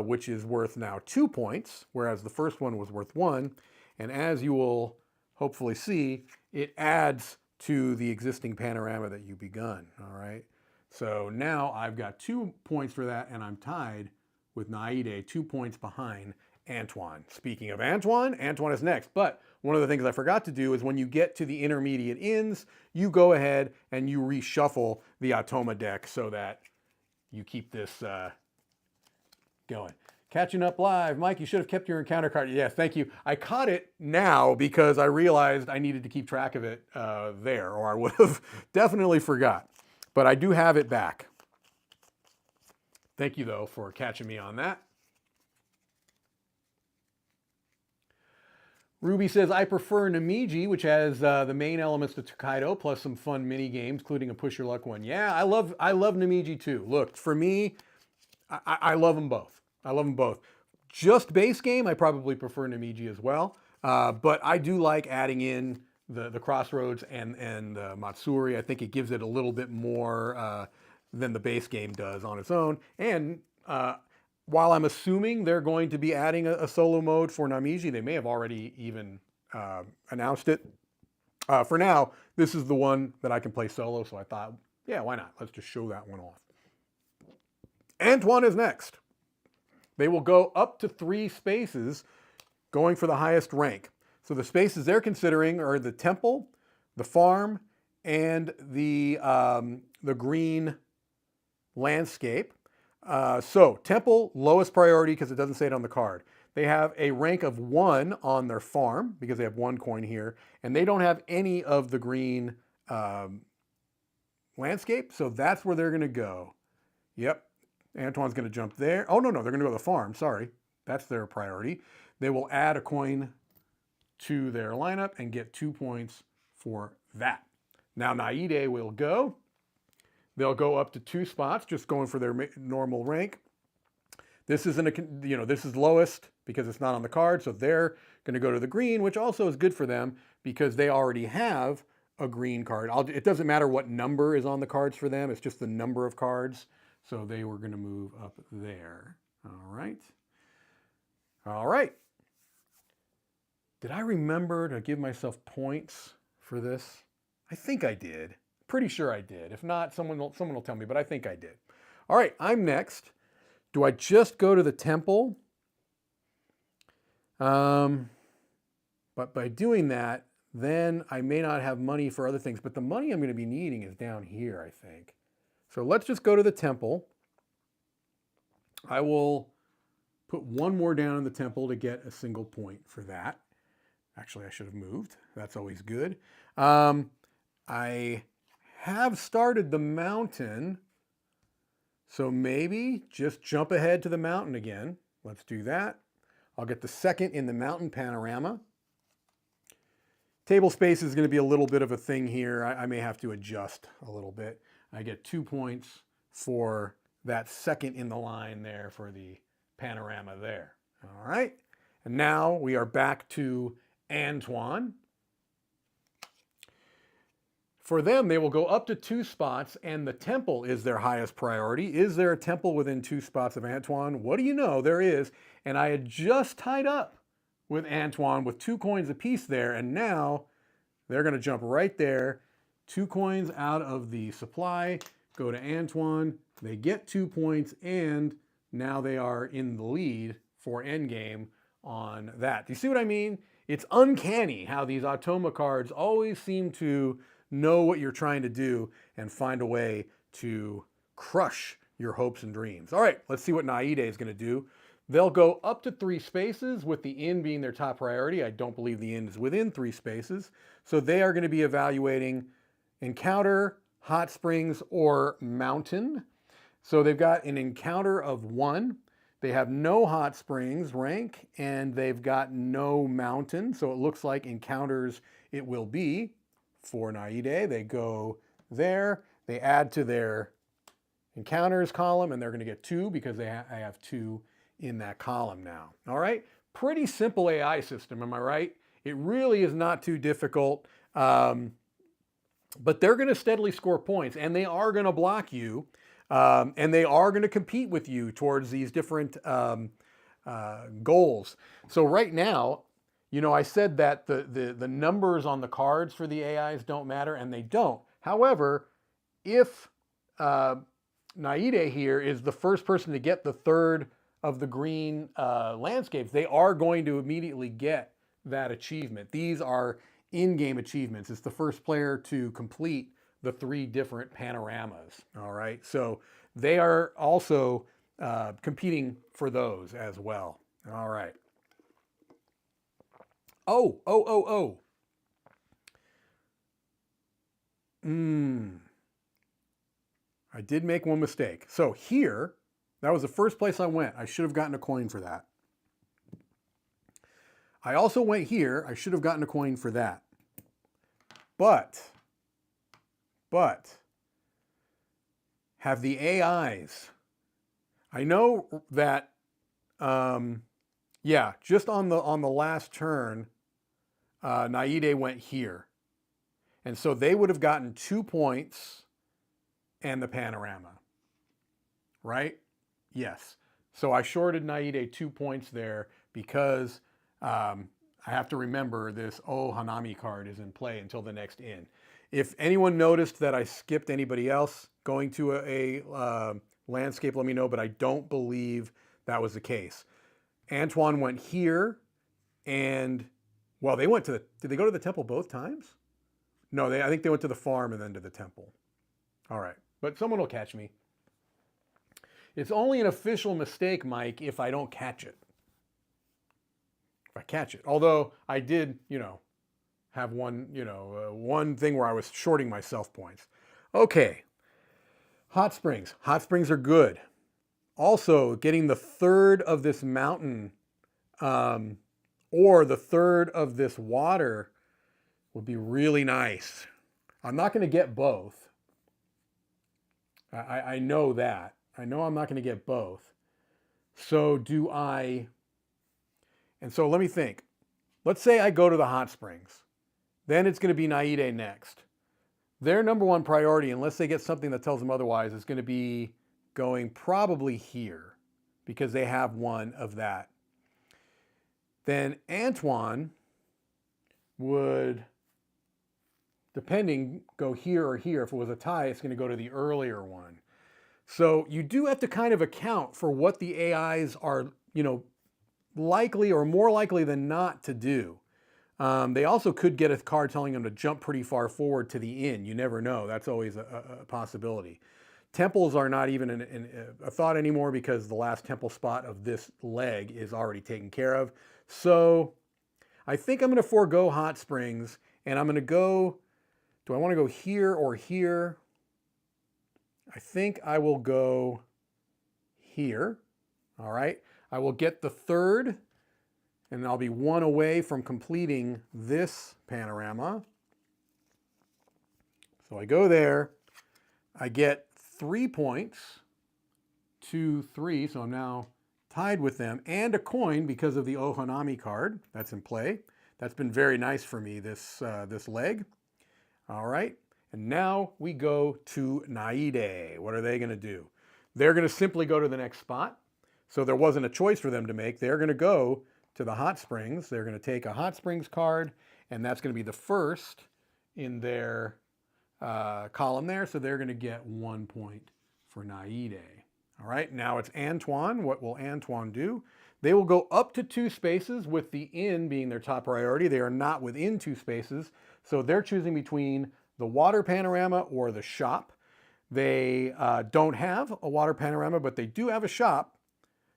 which is worth now 2 points, whereas the first one was worth 1. And as you will hopefully see, it adds to the existing panorama that you begun. All right. So now I've got 2 points for that, and I'm tied with Naide, 2 points behind Antoine. Speaking of Antoine, Antoine is next. But one of the things I forgot to do is when you get to the intermediate ends, you go ahead and you reshuffle the Automa deck so that you keep this going. Catching up live. Mike, you should have kept your encounter card. Yeah, thank you. I caught it now because I realized I needed to keep track of it there, or I would have definitely forgot. But I do have it back. Thank you, though, for catching me on that. Ruby says, I prefer Namiji, which has the main elements to Tokaido, plus some fun mini games, including a push your luck one. Yeah, I love Namiji too. Look, for me, I love them both. I love them both. Just base game, I probably prefer Namiji as well. But I do like adding in the Crossroads and Matsuri. I think it gives it a little bit more than the base game does on its own. And while I'm assuming they're going to be adding a solo mode for Namiji, they may have already even announced it. For now, this is the one that I can play solo, so I thought, yeah, why not? Let's just show that one off. Antoine is next. They will go up to 3 spaces, going for the highest rank. So the spaces they're considering are the temple, the farm, and the green landscape. So temple, lowest priority because it doesn't say it on the card. They have a rank of 1 on their farm because they have 1 coin here, and they don't have any of the green landscape. So that's where they're going to go. Yep. Antoine's going to jump there. Oh, no, they're going to go to the farm. Sorry. That's their priority. They will add a coin to their lineup and get 2 points for that. Now Naide will go. They'll go up to 2 spots, just going for their normal rank. This isn't this is lowest because it's not on the card, so they're going to go to the green, which also is good for them because they already have a green card. It doesn't matter what number is on the cards for them; it's just the number of cards. So they were going to move up there. All right. All right. Did I remember to give myself points for this? I think I did. Pretty sure I did. If not, someone will tell me, but I think I did. All right, I'm next. Do I just go to the temple? But by doing that, then I may not have money for other things. But the money I'm going to be needing is down here, I think. So let's just go to the temple. I will put 1 more down in the temple to get a single point for that. Actually, I should have moved. That's always good. I have started the mountain, so maybe just jump ahead to the mountain again. Let's do that. I'll get the second in the mountain panorama. Table space is going to be a little bit of a thing here. I may have to adjust a little bit. I get 2 points for that second in the line there for the panorama there. All right. And now we are back to Antoine. For them, they will go up to 2 spots, and the temple is their highest priority. Is there a temple within 2 spots of Antoine? What do you know? There is. And I had just tied up with Antoine with 2 coins apiece there, and now they're going to jump right there. 2 coins out of the supply, go to Antoine. They get 2 points, and now they are in the lead for endgame on that. Do you see what I mean? It's uncanny how these Automa cards always seem to know what you're trying to do and find a way to crush your hopes and dreams. All right, let's see what Naide is going to do. They'll go up to 3 spaces, with the inn being their top priority. I don't believe the inn is within 3 spaces. So they are going to be evaluating encounter, hot springs, or mountain. So they've got an encounter of 1. They have no hot springs rank, and they've got no mountain. So it looks like encounters it will be. For Naide, they go there, they add to their encounters column, and they're going to get 2 because I have 2 in that column now. All right, pretty simple AI system, am I right? It really is not too difficult, but they're going to steadily score points, and they are going to block you, and they are going to compete with you towards these different goals. So right now, you know, I said that the numbers on the cards for the AIs don't matter, and they don't. However, if Naide here is the first person to get the 3rd of the green landscapes, they are going to immediately get that achievement. These are in-game achievements. It's the first player to complete the 3 different panoramas. All right, so they are also competing for those as well. All right. Oh. I did make one mistake. So here, that was the first place I went. I should have gotten a coin for that. I also went here. I should have gotten a coin for that. But, have the AIs, I know that, yeah, just on the last turn, Naide went here. And so they would have gotten 2 points and the panorama, right? Yes. So I shorted Naide 2 points there because I have to remember this Oh Hanami card is in play until the next inn. If anyone noticed that I skipped anybody else going to a landscape, let me know, but I don't believe that was the case. Antoine went here, and, well, they went to the, did they go to the temple both times? No, I think they went to the farm and then to the temple. All right, but someone will catch me. It's only an official mistake, Mike, if I don't catch it. If I catch it. Although I did, you know, have one, you know, one thing where I was shorting myself points. Okay, hot springs. Hot springs are good. Also, getting the 3rd of this mountain or the 3rd of this water would be really nice. I'm not going to get both. I know that. I know I'm not going to get both. So do I... And so let me think. Let's say I go to the hot springs. Then it's going to be Naide next. Their number 1 priority, unless they get something that tells them otherwise, is going to be going probably here because they have 1 of that. Then Antoine would, depending, go here or here. If it was a tie, it's going to go to the earlier one. So you do have to kind of account for what the AIs are, you know, likely or more likely than not to do. They also could get a card telling them to jump pretty far forward to the inn. You never know. That's always a possibility. Temples are not even a thought anymore because the last temple spot of this leg is already taken care of. So I think I'm going to forego hot springs, and I'm going to go, do I want to go here or here? I think I will go here. All right. I will get the third, and I'll be one away from completing this panorama. So I go there, I get 3 points, 2, 3, so I'm now tied with them, and a coin because of the Ohanami card that's in play. That's been very nice for me this leg. All right, and now we go to Naide. What are they going to do? They're going to simply go to the next spot. So there wasn't a choice for them to make. They're going to go to the hot springs. They're going to take a hot springs card, and that's going to be the first in their column there. So they're going to get 1 point for Naide. All right, now it's Antoine. What will Antoine do? They will go up to 2 spaces with the inn being their top priority. They are not within 2 spaces. So they're choosing between the water panorama or the shop. They don't have a water panorama, but they do have a shop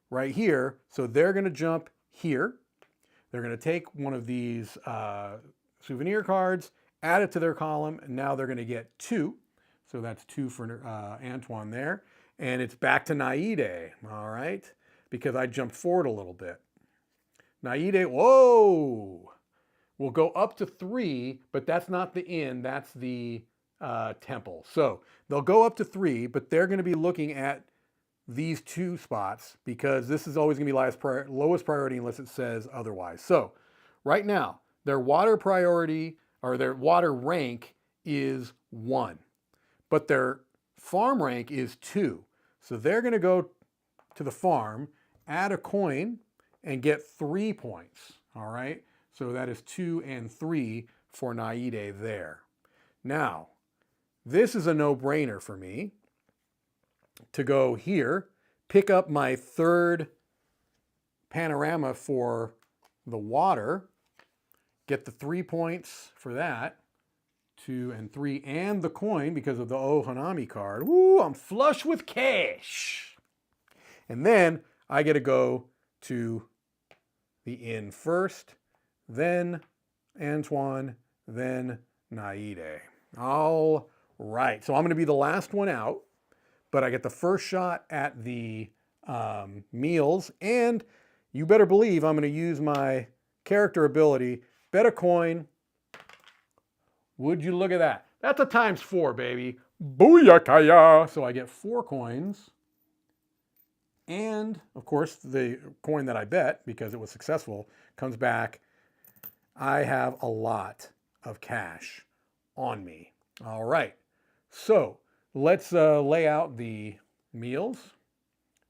right here. So they're going to jump here. They're going to take one of these souvenir cards, add it to their column, and now they're going to get 2. So that's 2 for Antoine there. And it's back to Naide, all right? Because I jumped forward a little bit. Naide, whoa! Will go up to 3, but that's not the inn, that's the temple. So they'll go up to 3, but they're going to be looking at these 2 spots because this is always going to be lowest priority unless it says otherwise. So right now, their water priority or their water rank is 1, but their farm rank is 2. So they're going to go to the farm, add a coin, and get 3 points. All right, so that is 2 and 3 for Naide there. Now, this is a no-brainer for me to go here, pick up my third panorama for the water, get the 3 points for that, 2 and 3, and the coin because of the Ohanami card. Woo, I'm flush with cash. And then I get to go to the inn first, then Antoine, then Naide. All right, so I'm going to be the last one out, but I get the first shot at the meals, and you better believe I'm going to use my character ability, bet a coin. Would you look at that? That's a ×4, baby. Booyakaya! So I get 4 coins, and of course the coin that I bet, because it was successful, comes back. I have a lot of cash on me. All right. So let's lay out the meals.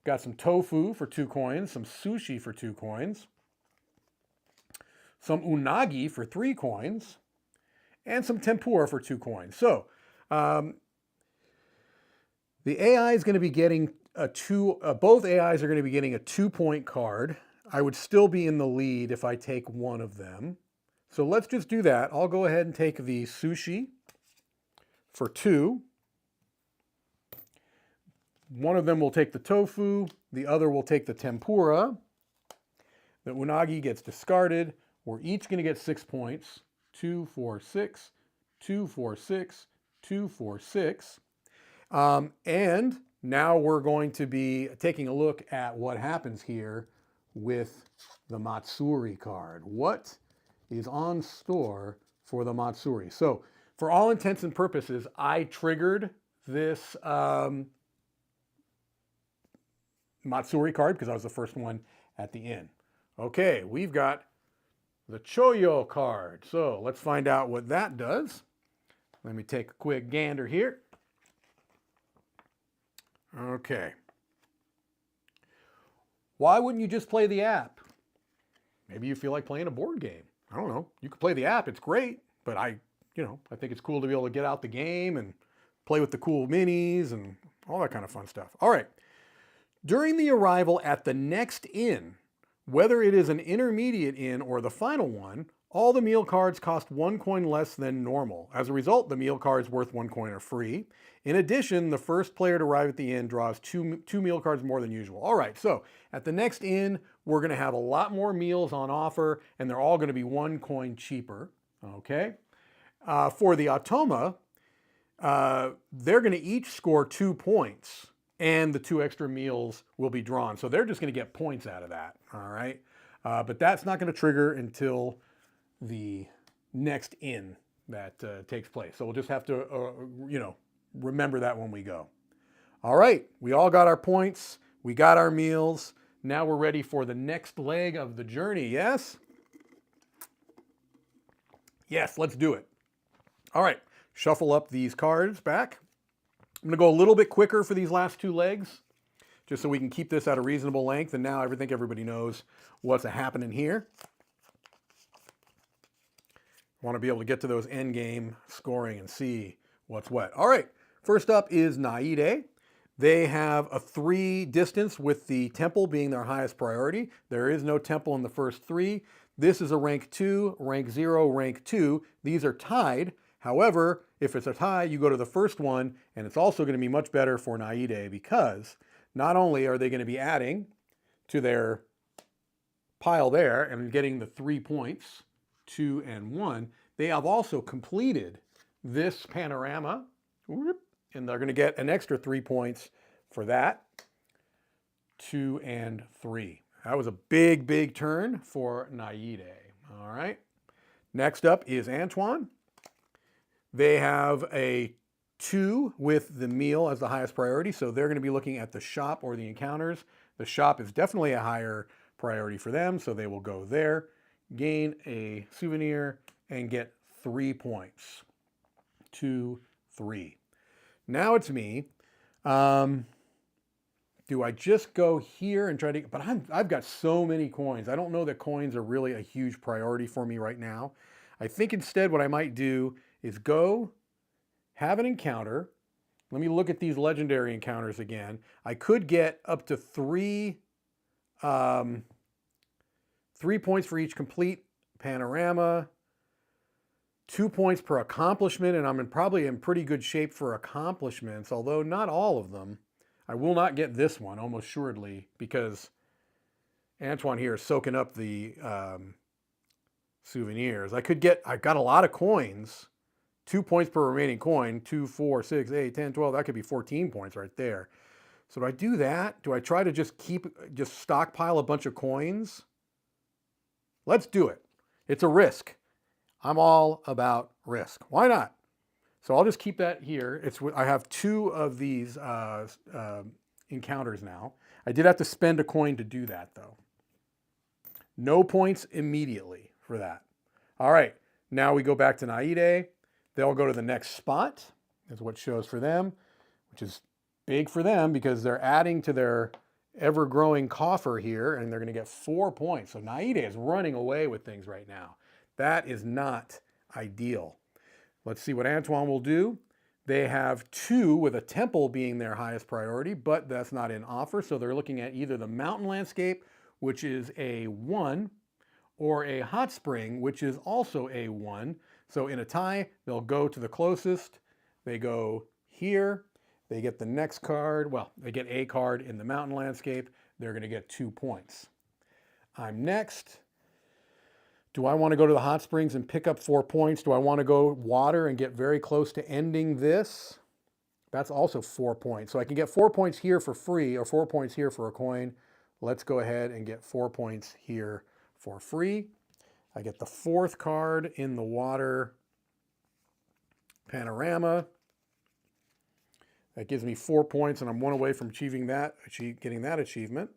Got some tofu for 2 coins, some sushi for 2 coins, some unagi for 3 coins, and some tempura for 2 coins. So the AI is going to be getting both AIs are going to be getting a 2-point card. I would still be in the lead if I take one of them. So let's just do that. I'll go ahead and take the sushi for 2. One of them will take the tofu, the other will take the tempura. The unagi gets discarded. We're each going to get 6 points. 2, 4, 6, 2, 4, 6, 2, 4, 6. And now we're going to be taking a look at what happens here with the Matsuri card. What is on store for the Matsuri? So for all intents and purposes, I triggered this Matsuri card because I was the first one at the inn. Okay, we've got the Choyo card. So let's find out what that does. Let me take a quick gander here. Okay. Why wouldn't you just play the app? Maybe you feel like playing a board game. I don't know. You could play the app. It's great. But I think it's cool to be able to get out the game and play with the cool minis and all that kind of fun stuff. All right. During the arrival at the next inn, whether it is an intermediate inn or the final one, all the meal cards cost 1 coin less than normal. As a result, the meal cards worth 1 coin are free. In addition, the first player to arrive at the inn draws two meal cards more than usual. All right, so at the next inn, we're going to have a lot more meals on offer, and they're all going to be 1 coin cheaper. Okay. For the Automa, they're going to each score 2 points. and the 2 extra meals will be drawn. So they're just going to get points out of that. All right. But that's not going to trigger until the next in that takes place. So we'll just have to, remember that when we go. All right. We all got our points. We got our meals. Now we're ready for the next leg of the journey. Yes? Yes, let's do it. All right. Shuffle up these cards back. I'm going to go a little bit quicker for these last 2 legs, just so we can keep this at a reasonable length. And now I think everybody knows what's happening here. Want to be able to get to those end game scoring and see what's what. All right, first up is Naide. They have a 3 distance with the temple being their highest priority. There is no temple in the first 3. This is a rank 2, rank 0, rank 2. These are tied. However, if it's a tie, you go to the first one, and it's also going to be much better for Naide because not only are they going to be adding to their pile there and getting the 3 points, 2 and 1, they have also completed this panorama, and they're going to get an extra 3 points for that, 2 and 3. That was a big, big turn for Naide. All right. Next up is Antoine. They have a 2 with the meal as the highest priority, so they're going to be looking at the shop or the encounters. The shop is definitely a higher priority for them, so they will go there, gain a souvenir, and get 3 points. 2, 3. Now it's me. Do I just go here and try to, but I've got so many coins. I don't know that coins are really a huge priority for me right now. I think instead what I might do is go have an encounter. Let me look at these legendary encounters again. I could get up to 3 points for each complete panorama, 2 points per accomplishment, and I'm probably in pretty good shape for accomplishments, although not all of them. I will not get this one, almost assuredly, because Antoine here is soaking up the souvenirs. I've got a lot of coins, 2 points per remaining coin, 2, 4, 6, 8, 10, 12, that could be 14 points right there. So do I do that? Do I try to just stockpile a bunch of coins? Let's do it. It's a risk. I'm all about risk. Why not? So I'll just keep that here. I have 2 of these encounters now. I did have to spend a coin to do that, though. No points immediately for that. All right, now we go back to Naide. They'll go to the next spot. That's what shows for them, which is big for them because they're adding to their ever-growing coffer here, and they're going to get 4 points. So Naide is running away with things right now. That is not ideal. Let's see what Antoine will do. They have 2 with a temple being their highest priority, but that's not in offer. So they're looking at either the mountain landscape, which is a 1, or a hot spring, which is also a 1. So in a tie, they'll go to the closest. They go here. They get the next card. Well, they get a card in the mountain landscape. They're going to get 2 points. I'm next. Do I want to go to the hot springs and pick up 4 points? Do I want to go water and get very close to ending this? That's also 4 points. So I can get 4 points here for free or 4 points here for a coin. Let's go ahead and get 4 points here for free. I get the 4th card in the water panorama. That gives me 4 points, and I'm 1 away from getting that achievement.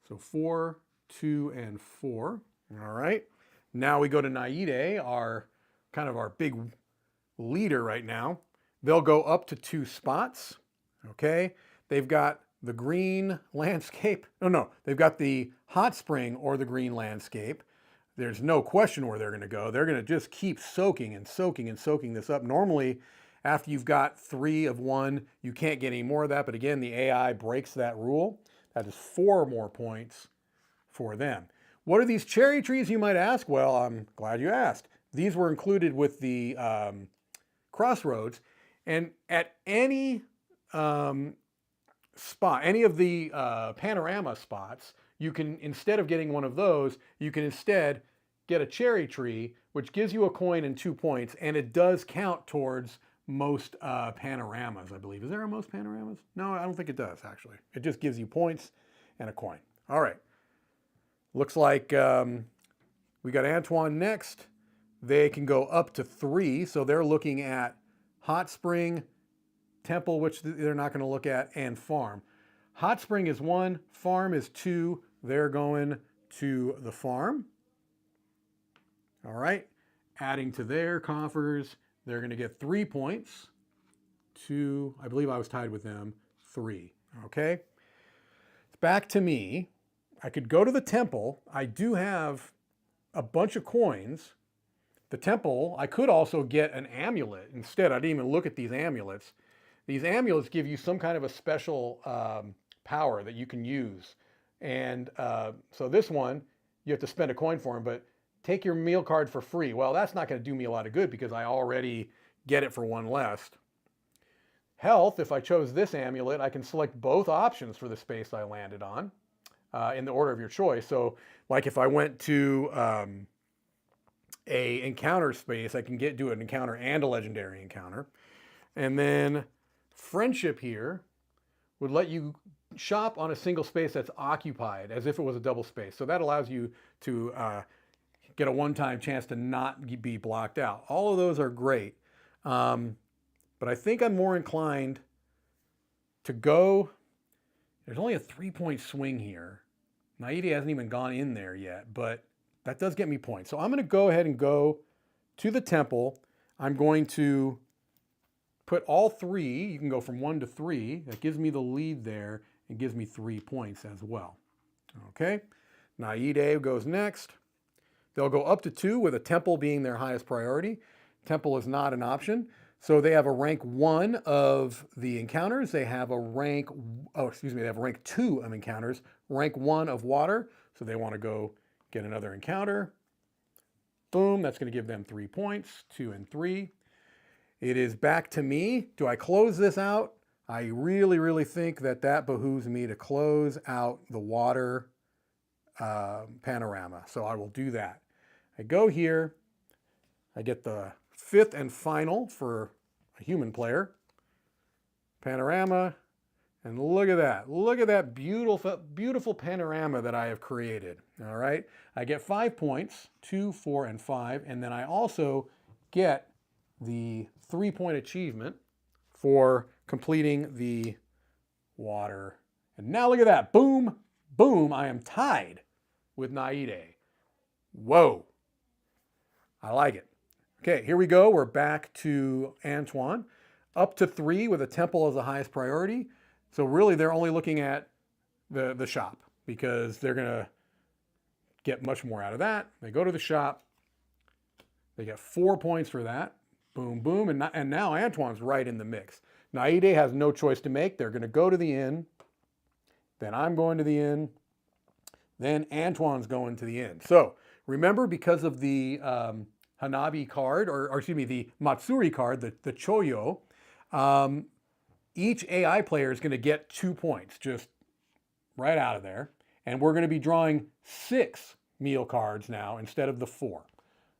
So 4, 2, and 4. All right. Now we go to Naide, our big leader right now. They'll go up to 2 spots. Okay. They've got the green landscape. They've got the hot spring or the green landscape. There's no question where they're going to go. They're going to just keep soaking and soaking and soaking this up. Normally, after you've got 3 of 1, you can't get any more of that. But again, the AI breaks that rule. That is 4 more points for them. What are these cherry trees, you might ask? Well, I'm glad you asked. These were included with the Crossroads. And at any spot, any of the panorama spots, you can, instead of getting one of those, you can instead get a cherry tree, which gives you a coin and 2 points, and it does count towards most panoramas, I believe. Is there a most panoramas? No, I don't think it does, actually. It just gives you points and a coin. All right. Looks like we got Antoine next. They can go up to 3, so they're looking at Hot Spring, Temple, which they're not going to look at, and Farm. Hot Spring is 1, Farm is 2. They're going to the Farm. All right. Adding to their coffers, they're going to get 3 points. 2, I believe I was tied with them, 3. Okay. Back to me. I could go to the Temple. I do have a bunch of coins. The Temple, I could also get an amulet. Instead, I didn't even look at these amulets. These amulets give you some kind of a special power that you can use. And so this one, you have to spend a coin for them, but take your meal card for free. Well, that's not going to do me a lot of good because I already get it for 1 less. Health, if I chose this amulet, I can select both options for the space I landed on in the order of your choice. So like if I went to a encounter space, I can do an encounter and a legendary encounter. And then friendship here would let you shop on a single space that's occupied as if it was a double space. So that allows you to get a one-time chance to not be blocked out. All of those are great. But I think I'm more inclined to go, there's only a 3-point swing here. Naide hasn't even gone in there yet, but that does get me points. So I'm going to go ahead and go to the Temple. I'm going to put all 3. You can go from 1 to 3. That gives me the lead there and gives me 3 points as well. Okay. Naide goes next. They'll go up to 2 with a Temple being their highest priority. Temple is not an option. So they have a rank 1 of the encounters. They have a rank, they have a rank 2 of encounters, rank 1 of water. So they want to go get another encounter. Boom, that's going to give them 3 points, 2 and 3. It is back to me. Do I close this out? I really, really think that behooves me to close out the water panorama. So I will do that. I go here. I get the 5th and final for a human player. Panorama. And look at that. Look at that beautiful, beautiful panorama that I have created. All right. I get 5 points, 2, 4, and 5. And then I also get the 3-point achievement for completing the water. And now look at that. Boom, boom. I am tied with Naide. Whoa. I like it. Okay, here we go. We're back to Antoine. Up to 3 with a Temple as the highest priority. So really they're only looking at the shop because they're going to get much more out of that. They go to the shop. They get 4 points for that. Boom, boom. And now Antoine's right in the mix. Naide has no choice to make. They're going to go to the inn. Then I'm going to the inn. Then Antoine's going to the inn. So remember, because of the Hanabi card, or excuse me, the Matsuri card, the Choyo, each AI player is going to get 2 points just right out of there. And we're going to be drawing 6 meal cards now instead of the 4.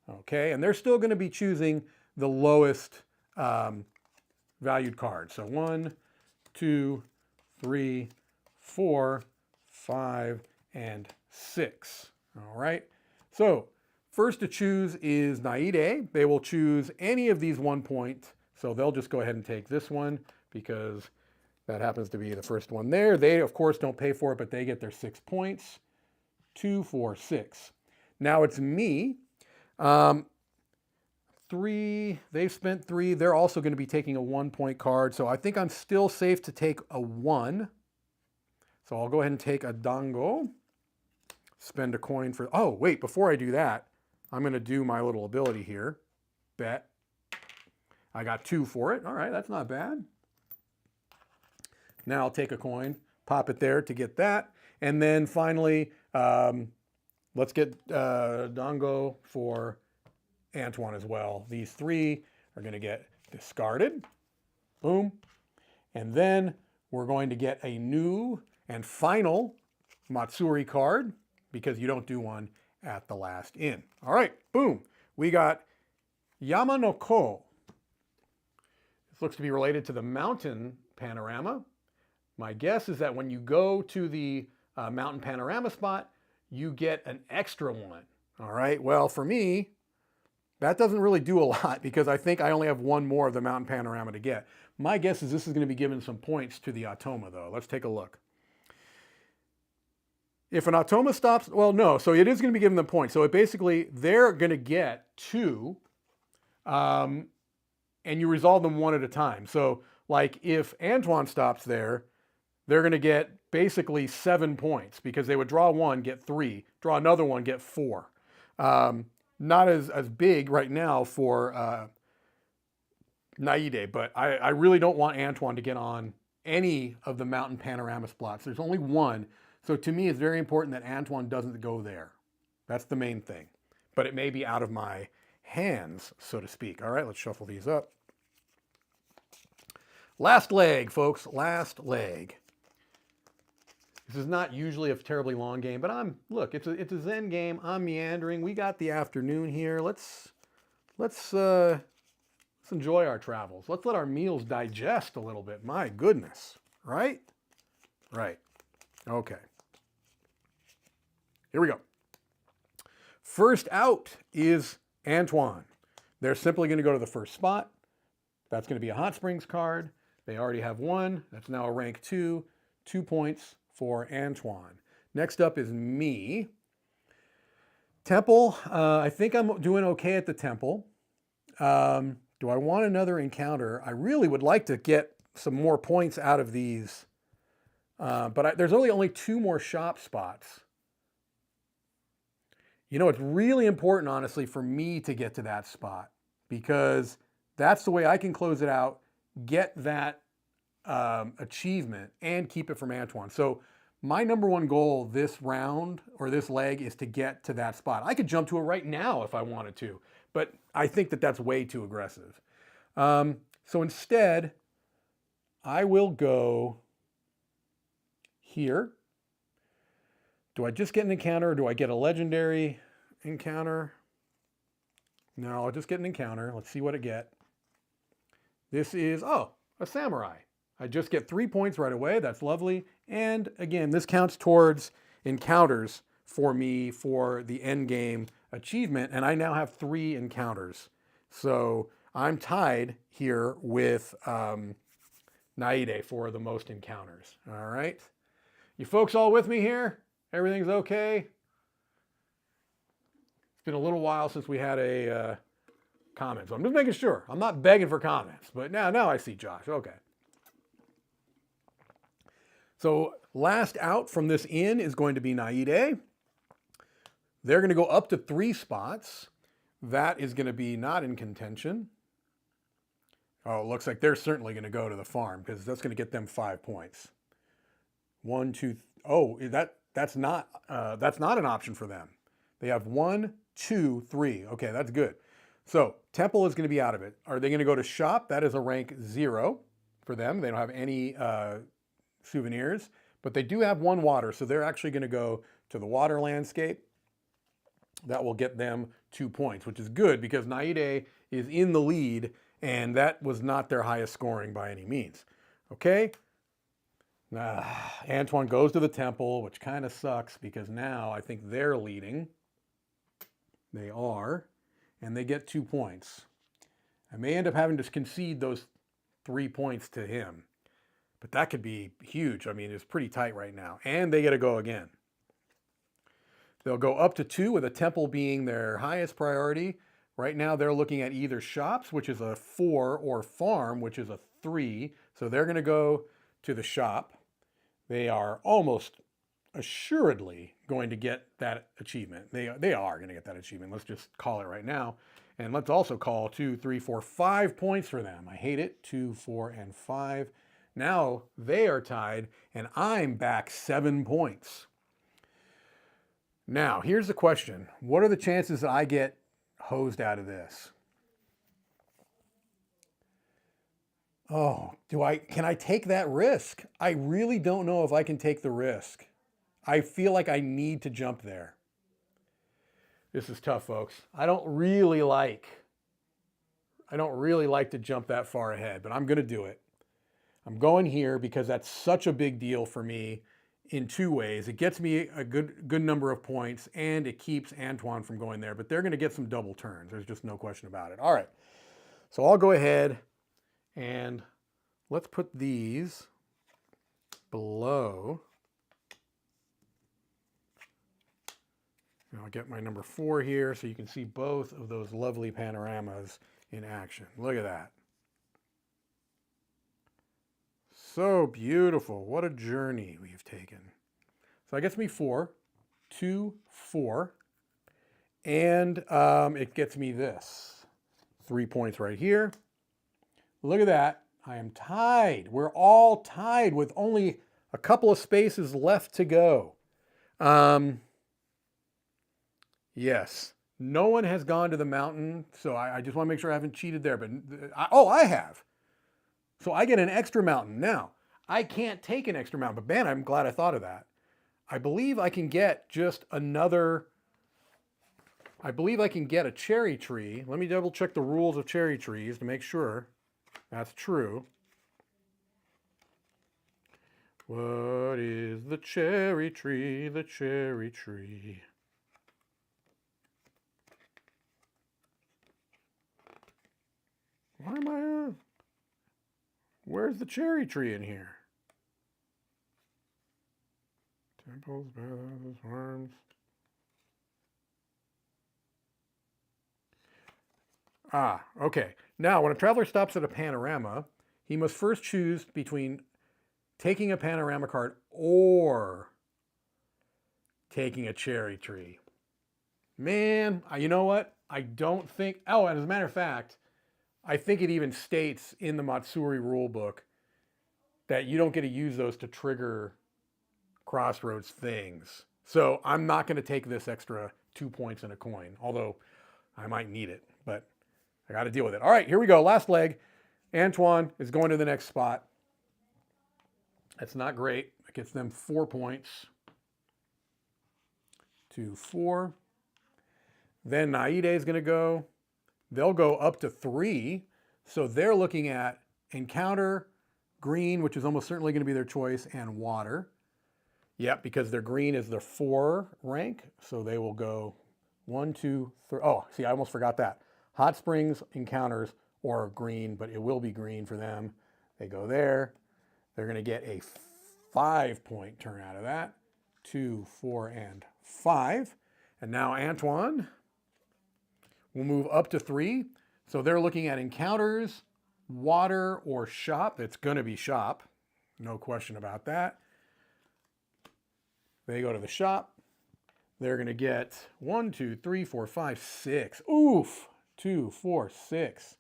Okay, and they're still going to be choosing the lowest valued card. So 1, 2, 3, 4, 5, and 6. All right. So first to choose is Naide. They will choose any of these 1 point. So they'll just go ahead and take this one because that happens to be the first one there. They, of course, don't pay for it, but they get their 6 points. 2, 4, 6. Now it's me. 3, they've spent 3. They're also going to be taking a 1-point card. So I think I'm still safe to take a 1. So I'll go ahead and take a dango. Spend a coin for, oh, wait, before I do that, I'm going to do my little ability here. Bet. I got 2 for it. All right, that's not bad. Now I'll take a coin, pop it there to get that. And then finally, let's get dango for Antoine as well. These 3 are going to get discarded. Boom. And then we're going to get a new and final Matsuri card because you don't do one at the last inn. All right, boom. We got Yama no Ko. looks to be related to the mountain panorama. My guess is that when you go to the mountain panorama spot, you get an extra one. All right, well, for me, that doesn't really do a lot because I think I only have one more of the mountain panorama to get. My guess is this is going to be given some points to the Automa, though. Let's take a look. If an Automa stops, well, no, so it is going to be giving them points. So it basically, they're going to get 2, and you resolve them one at a time. So like if Antoine stops there, they're going to get basically 7 points because they would draw 1, get 3, draw another one, get 4. Not as big right now for Naide, but I really don't want Antoine to get on any of the mountain panorama spots. There's only one. So to me, it's very important that Antoine doesn't go there. That's the main thing. But it may be out of my hands, so to speak. All right, let's shuffle these up. Last leg, folks, last leg. This is not usually a terribly long game, but look, it's a Zen game. I'm meandering. We got the afternoon here. Let's enjoy our travels. Let's let our meals digest a little bit. My goodness, right? Right. Okay. Here we go. First out is Antoine. They're simply going to go to the first spot. That's going to be a Hot Springs card. They already have 1. That's now a rank 2. 2 points for Antoine. Next up is me. Temple. I think I'm doing okay at the temple. Do I want another encounter? I really would like to get some more points out of these. But there's only 2 more shop spots. You know, it's really important, honestly, for me to get to that spot because that's the way I can close it out, get that achievement, and keep it from Antoine. So my number 1 goal this round or this leg is to get to that spot. I could jump to it right now if I wanted to, but I think that that's way too aggressive. So instead, I will go here. Do I just get an encounter or do I get a legendary encounter? No, I'll just get an encounter. Let's see what I get. This is, a samurai. I just get 3 points right away. That's lovely. And again, this counts towards encounters for me for the end game achievement. And I now have 3 encounters. So I'm tied here with Naide for the most encounters. All right. You folks all with me here? Everything's okay? It's been a little while since we had a comment, so I'm just making sure. I'm not begging for comments, but now I see Josh. Okay. So last out from this inn is going to be Naide. They're going to go up to 3 spots. That is going to be not in contention. Oh, it looks like they're certainly going to go to the farm because that's going to get them 5 points. 1, 2. Oh, that's not an option for them. They have 1, 2, 3. Okay, that's good. So temple is going to be out of it. Are they going to go to shop? That is a rank 0 for them. They don't have any souvenirs, but they do have 1 water, so they're actually going to go to the water landscape. That will get them 2 points, which is good because Naide is in the lead, and that was not their highest scoring by any means. Okay. Antoine goes to the temple, which kind of sucks because now I think they're leading. They are, and they get 2 points. I may end up having to concede those 3 points to him, but that could be huge. I mean, it's pretty tight right now, and they get to go again. They'll go up to 2 with a temple being their highest priority. Right now, they're looking at either shops, which is a 4, or farm, which is a 3. So they're going to go to the shop. They are almost assuredly going to get that achievement. They are going to get that achievement. Let's just call it right now. And let's also call 2, 3, 4, 5 points for them. I hate it. 2, 4, and 5. Now they are tied, and I'm back 7 points. Now, here's the question. What are the chances that I get hosed out of this? Oh, can I take that risk? I really don't know if I can take the risk. I feel like I need to jump there. This is tough, folks. I don't really like I don't really like to jump that far ahead, but I'm going to do it. I'm going here because that's such a big deal for me in two ways. It gets me a good number of points, and it keeps Antoine from going there, but they're going to get some double turns. There's just no question about it. All right, so I'll go ahead and let's put these below. And I'll get my number 4 here so you can see both of those lovely panoramas in action. Look at that. So beautiful. What a journey we've taken. So that gets me 4, 2, 4. And it gets me this. 3 points right here. Look at that. I am tied. We're all tied with only a couple of spaces left to go. Yes. No one has gone to the mountain, so I just want to make sure I haven't cheated there. But I have. So I get an extra mountain. Now, I can't take an extra mountain, but man, I'm glad I thought of that. I believe I can get just another... I believe I can get a cherry tree. Let me double check the rules of cherry trees to make sure that's true. What is the cherry tree? The cherry tree. Why am I... Where's the cherry tree in here? Temples, bathhouses, farms. Ah, okay. Now, when a traveler stops at a panorama, he must first choose between taking a panorama card or taking a cherry tree. Man, you know what? I don't think... Oh, and as a matter of fact, I think it even states in the Matsuri rulebook that you don't get to use those to trigger Crossroads things. So I'm not going to take this extra 2 points and a coin, although I might need it, but I got to deal with it. All right, here we go. Last leg. Antoine is going to the next spot. That's not great. It gets them 4 points. 2, 4. Then Naide is going to go. They'll go up to 3. So they're looking at encounter, green, which is almost certainly going to be their choice, and water. Yep, because their green is their 4 rank. So they will go 1, 2, 3. Oh, see, I almost forgot that. Hot springs, encounters, or green, but it will be green for them. They go there. They're going to get a 5-point turn out of that. 2, 4, and 5. And now Antoine will move up to 3. So they're looking at encounters, water, or shop. It's going to be shop. No question about that. They go to the shop. They're going to get 1, 2, 3, 4, 5, 6. Oof. 2, 4, 6.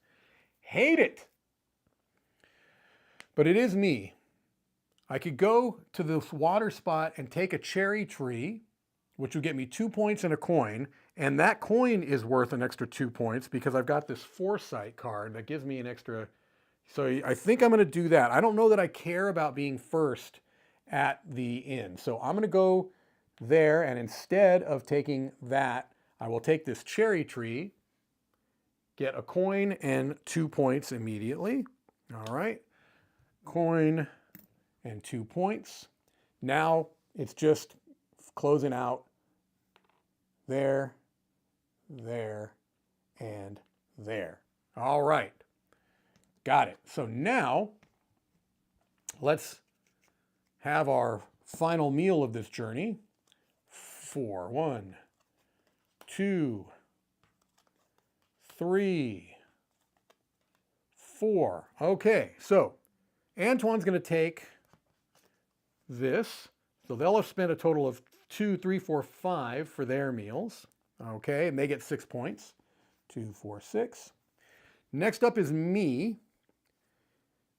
Hate it. But it is me. I could go to this water spot and take a cherry tree, which would get me 2 points and a coin. And that coin is worth an extra 2 points because I've got this foresight card that gives me an extra. So I think I'm going to do that. I don't know that I care about being first at the inn. So I'm going to go there, and instead of taking that, I will take this cherry tree, get a coin and 2 points immediately. All right. Coin and 2 points. Now it's just closing out there, there, and there. All right. Got it. So now let's have our final meal of this journey. 4, 1, 2, 3, 4. Okay, so Antoine's going to take this. So they'll have spent a total of 2, 3, 4, 5 for their meals. Okay, and they get 6 points. 2, 4, 6. Next up is me.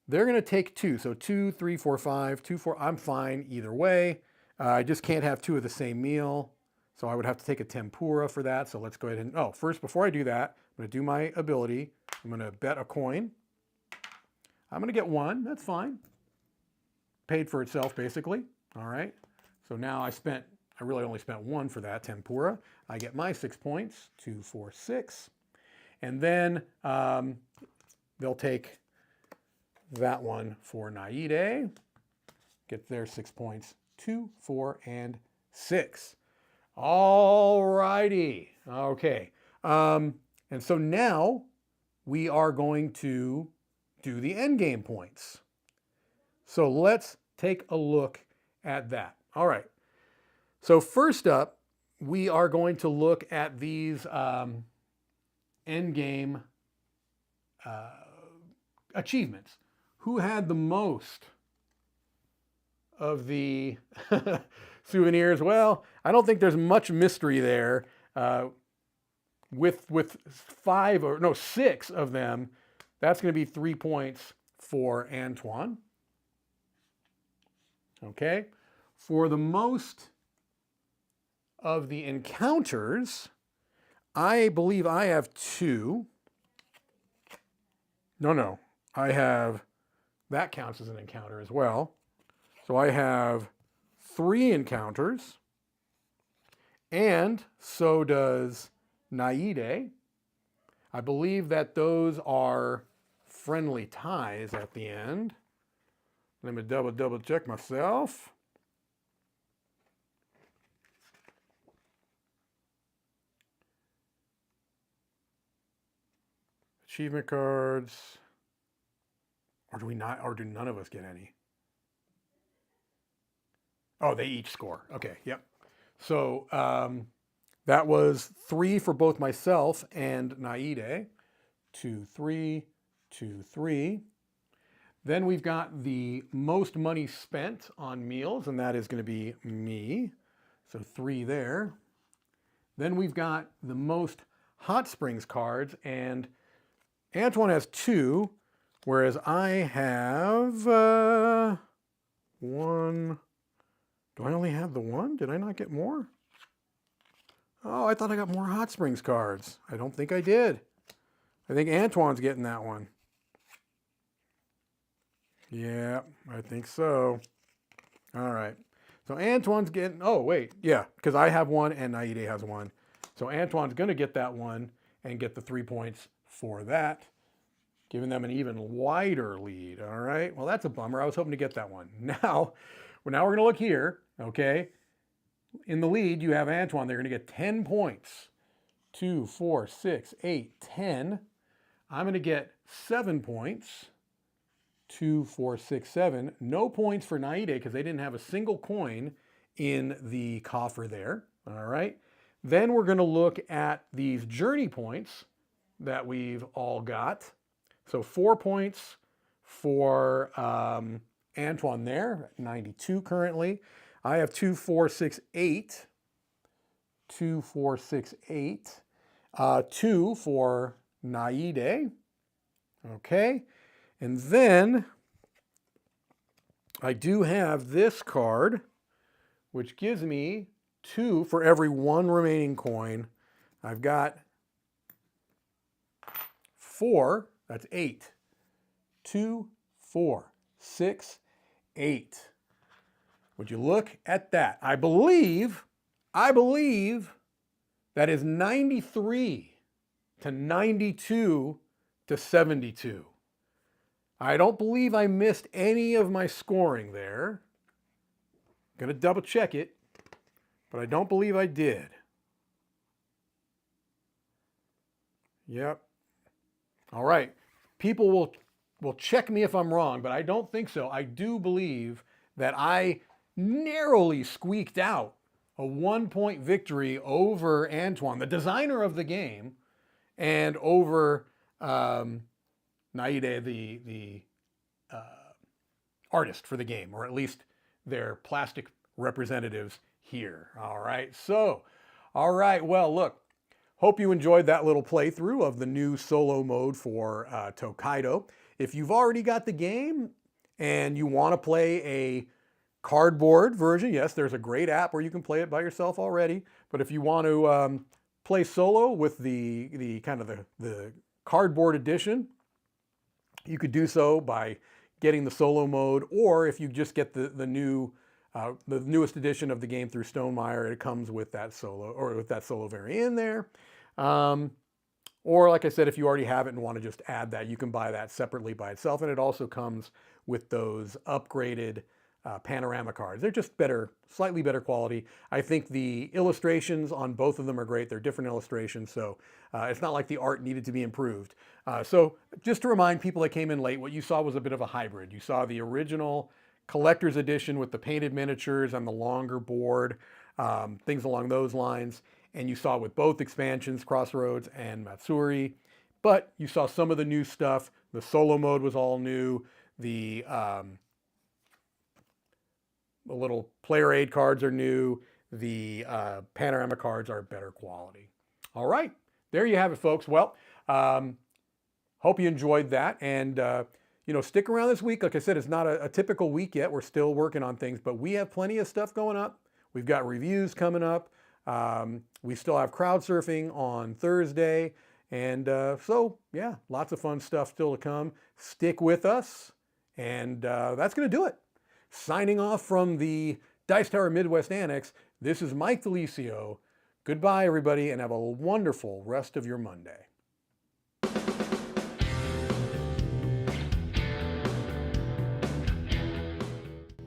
They're going to take 2. So 2, 3, 4, 5, 2, 4. I'm fine either way. I just can't have 2 of the same meal. So I would have to take a tempura for that. So let's go ahead and, first, before I do that, I'm going to do my ability. I'm going to bet a coin. I'm going to get 1. That's fine. Paid for itself, basically. All right. So now I really only spent 1 for that tempura. I get my 6 points. 2, 4, 6. And then they'll take that one for Naide. Get their 6 points. 2, 4, and 6. All righty. Okay. And so now we are going to do the endgame points. So let's take a look at that. All right. So first up, we are going to look at these endgame achievements. Who had the most of the souvenirs? Well, I don't think there's much mystery there. With 6 of them, that's going to be 3 points for Antoine. Okay. For the most of the encounters, I believe I have 2. No, I have, that counts as an encounter as well. So I have 3 encounters, and so does Naide. I believe that those are friendly ties at the end. Let me double check myself. Achievement cards. Or do we not, or do none of us get any? Oh, they each score. Okay, yep. So that was 3 for both myself and Naide. 2, 3, 2, 3. Then we've got the most money spent on meals, and that is going to be me. So 3 there. Then we've got the most hot springs cards, and Antoine has 2, whereas I have 1. Do I only have the 1? Did I not get more? Oh, I thought I got more hot springs cards. I don't think I did. I think Antoine's getting that one. Yeah, I think so. All right. So Antoine's getting, oh, wait. Yeah, because I have 1 and Naide has 1. So Antoine's going to get that one and get the 3 points for that, giving them an even wider lead. All right. Well, that's a bummer. I was hoping to get that one. Now we're going to look here. Okay. In the lead, you have Antoine. They're going to get 10 points. 2, 4, 6, 8, 10. I'm going to get 7 points. 2, 4, 6, 7. No points for Naide because they didn't have a single coin in the coffer there. All right. Then we're going to look at these journey points that we've all got. So 4 points for Antoine there, 92 currently. I have 2, 4, 6, 8. 2, 4, 6, 8. 2 for Naide. Okay. And then I do have this card, which gives me 2 for every 1 remaining coin. I've got 4, that's 8. 2, 4, 6, 8. Would you look at that? I believe that is 93 to 92 to 72. I don't believe I missed any of my scoring there. I'm going to double check it, but I don't believe I did. Yep. All right. People will check me if I'm wrong, but I don't think so. I do believe that I narrowly squeaked out a 1-point victory over Antoine, the designer of the game, and over Naide, the artist for the game, or at least their plastic representatives here. All right. So, all right. Well, look, hope you enjoyed that little playthrough of the new solo mode for Tokaido. If you've already got the game and you want to play a cardboard version, yes, there's a great app where you can play it by yourself already. But if you want to play solo with the kind of the cardboard edition, you could do so by getting the solo mode, or if you just get the newest edition of the game through Stonemaier, it comes with that solo, or with that solo variant in there. Or like I said, if you already have it and want to just add that, you can buy that separately by itself. And it also comes with those upgraded panorama cards. They're just better, slightly better quality. I think the illustrations on both of them are great. They're different illustrations, so it's not like the art needed to be improved. So just to remind people that came in late, what you saw was a bit of a hybrid. You saw the original collector's edition with the painted miniatures and the longer board, things along those lines. And you saw with both expansions, Crossroads and Matsuri. But you saw some of the new stuff. The solo mode was all new. The little player aid cards are new. The panorama cards are better quality. All right, there you have it, folks. Well, hope you enjoyed that. And, stick around this week. Like I said, it's not a typical week yet. We're still working on things, but we have plenty of stuff going up. We've got reviews coming up. We still have crowd surfing on Thursday. And so, yeah, lots of fun stuff still to come. Stick with us. And that's going to do it. Signing off from the Dice Tower Midwest Annex, this is Mike DiLisio. Goodbye, everybody, and have a wonderful rest of your Monday.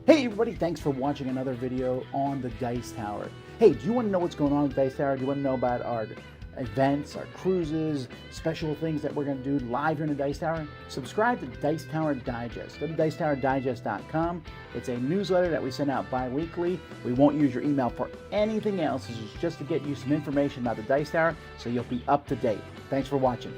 Hey everybody, thanks for watching another video on the Dice Tower. Hey, do you want to know what's going on with Dice Tower? Do you want to know about our events, our cruises, special things that we're going to do live here in the Dice Tower? Subscribe to Dice Tower Digest. Go to dicetowerdigest.com. It's a newsletter that we send out bi-weekly. We won't use your email for anything else. This is just to get you some information about the Dice Tower so you'll be up to date. Thanks for watching.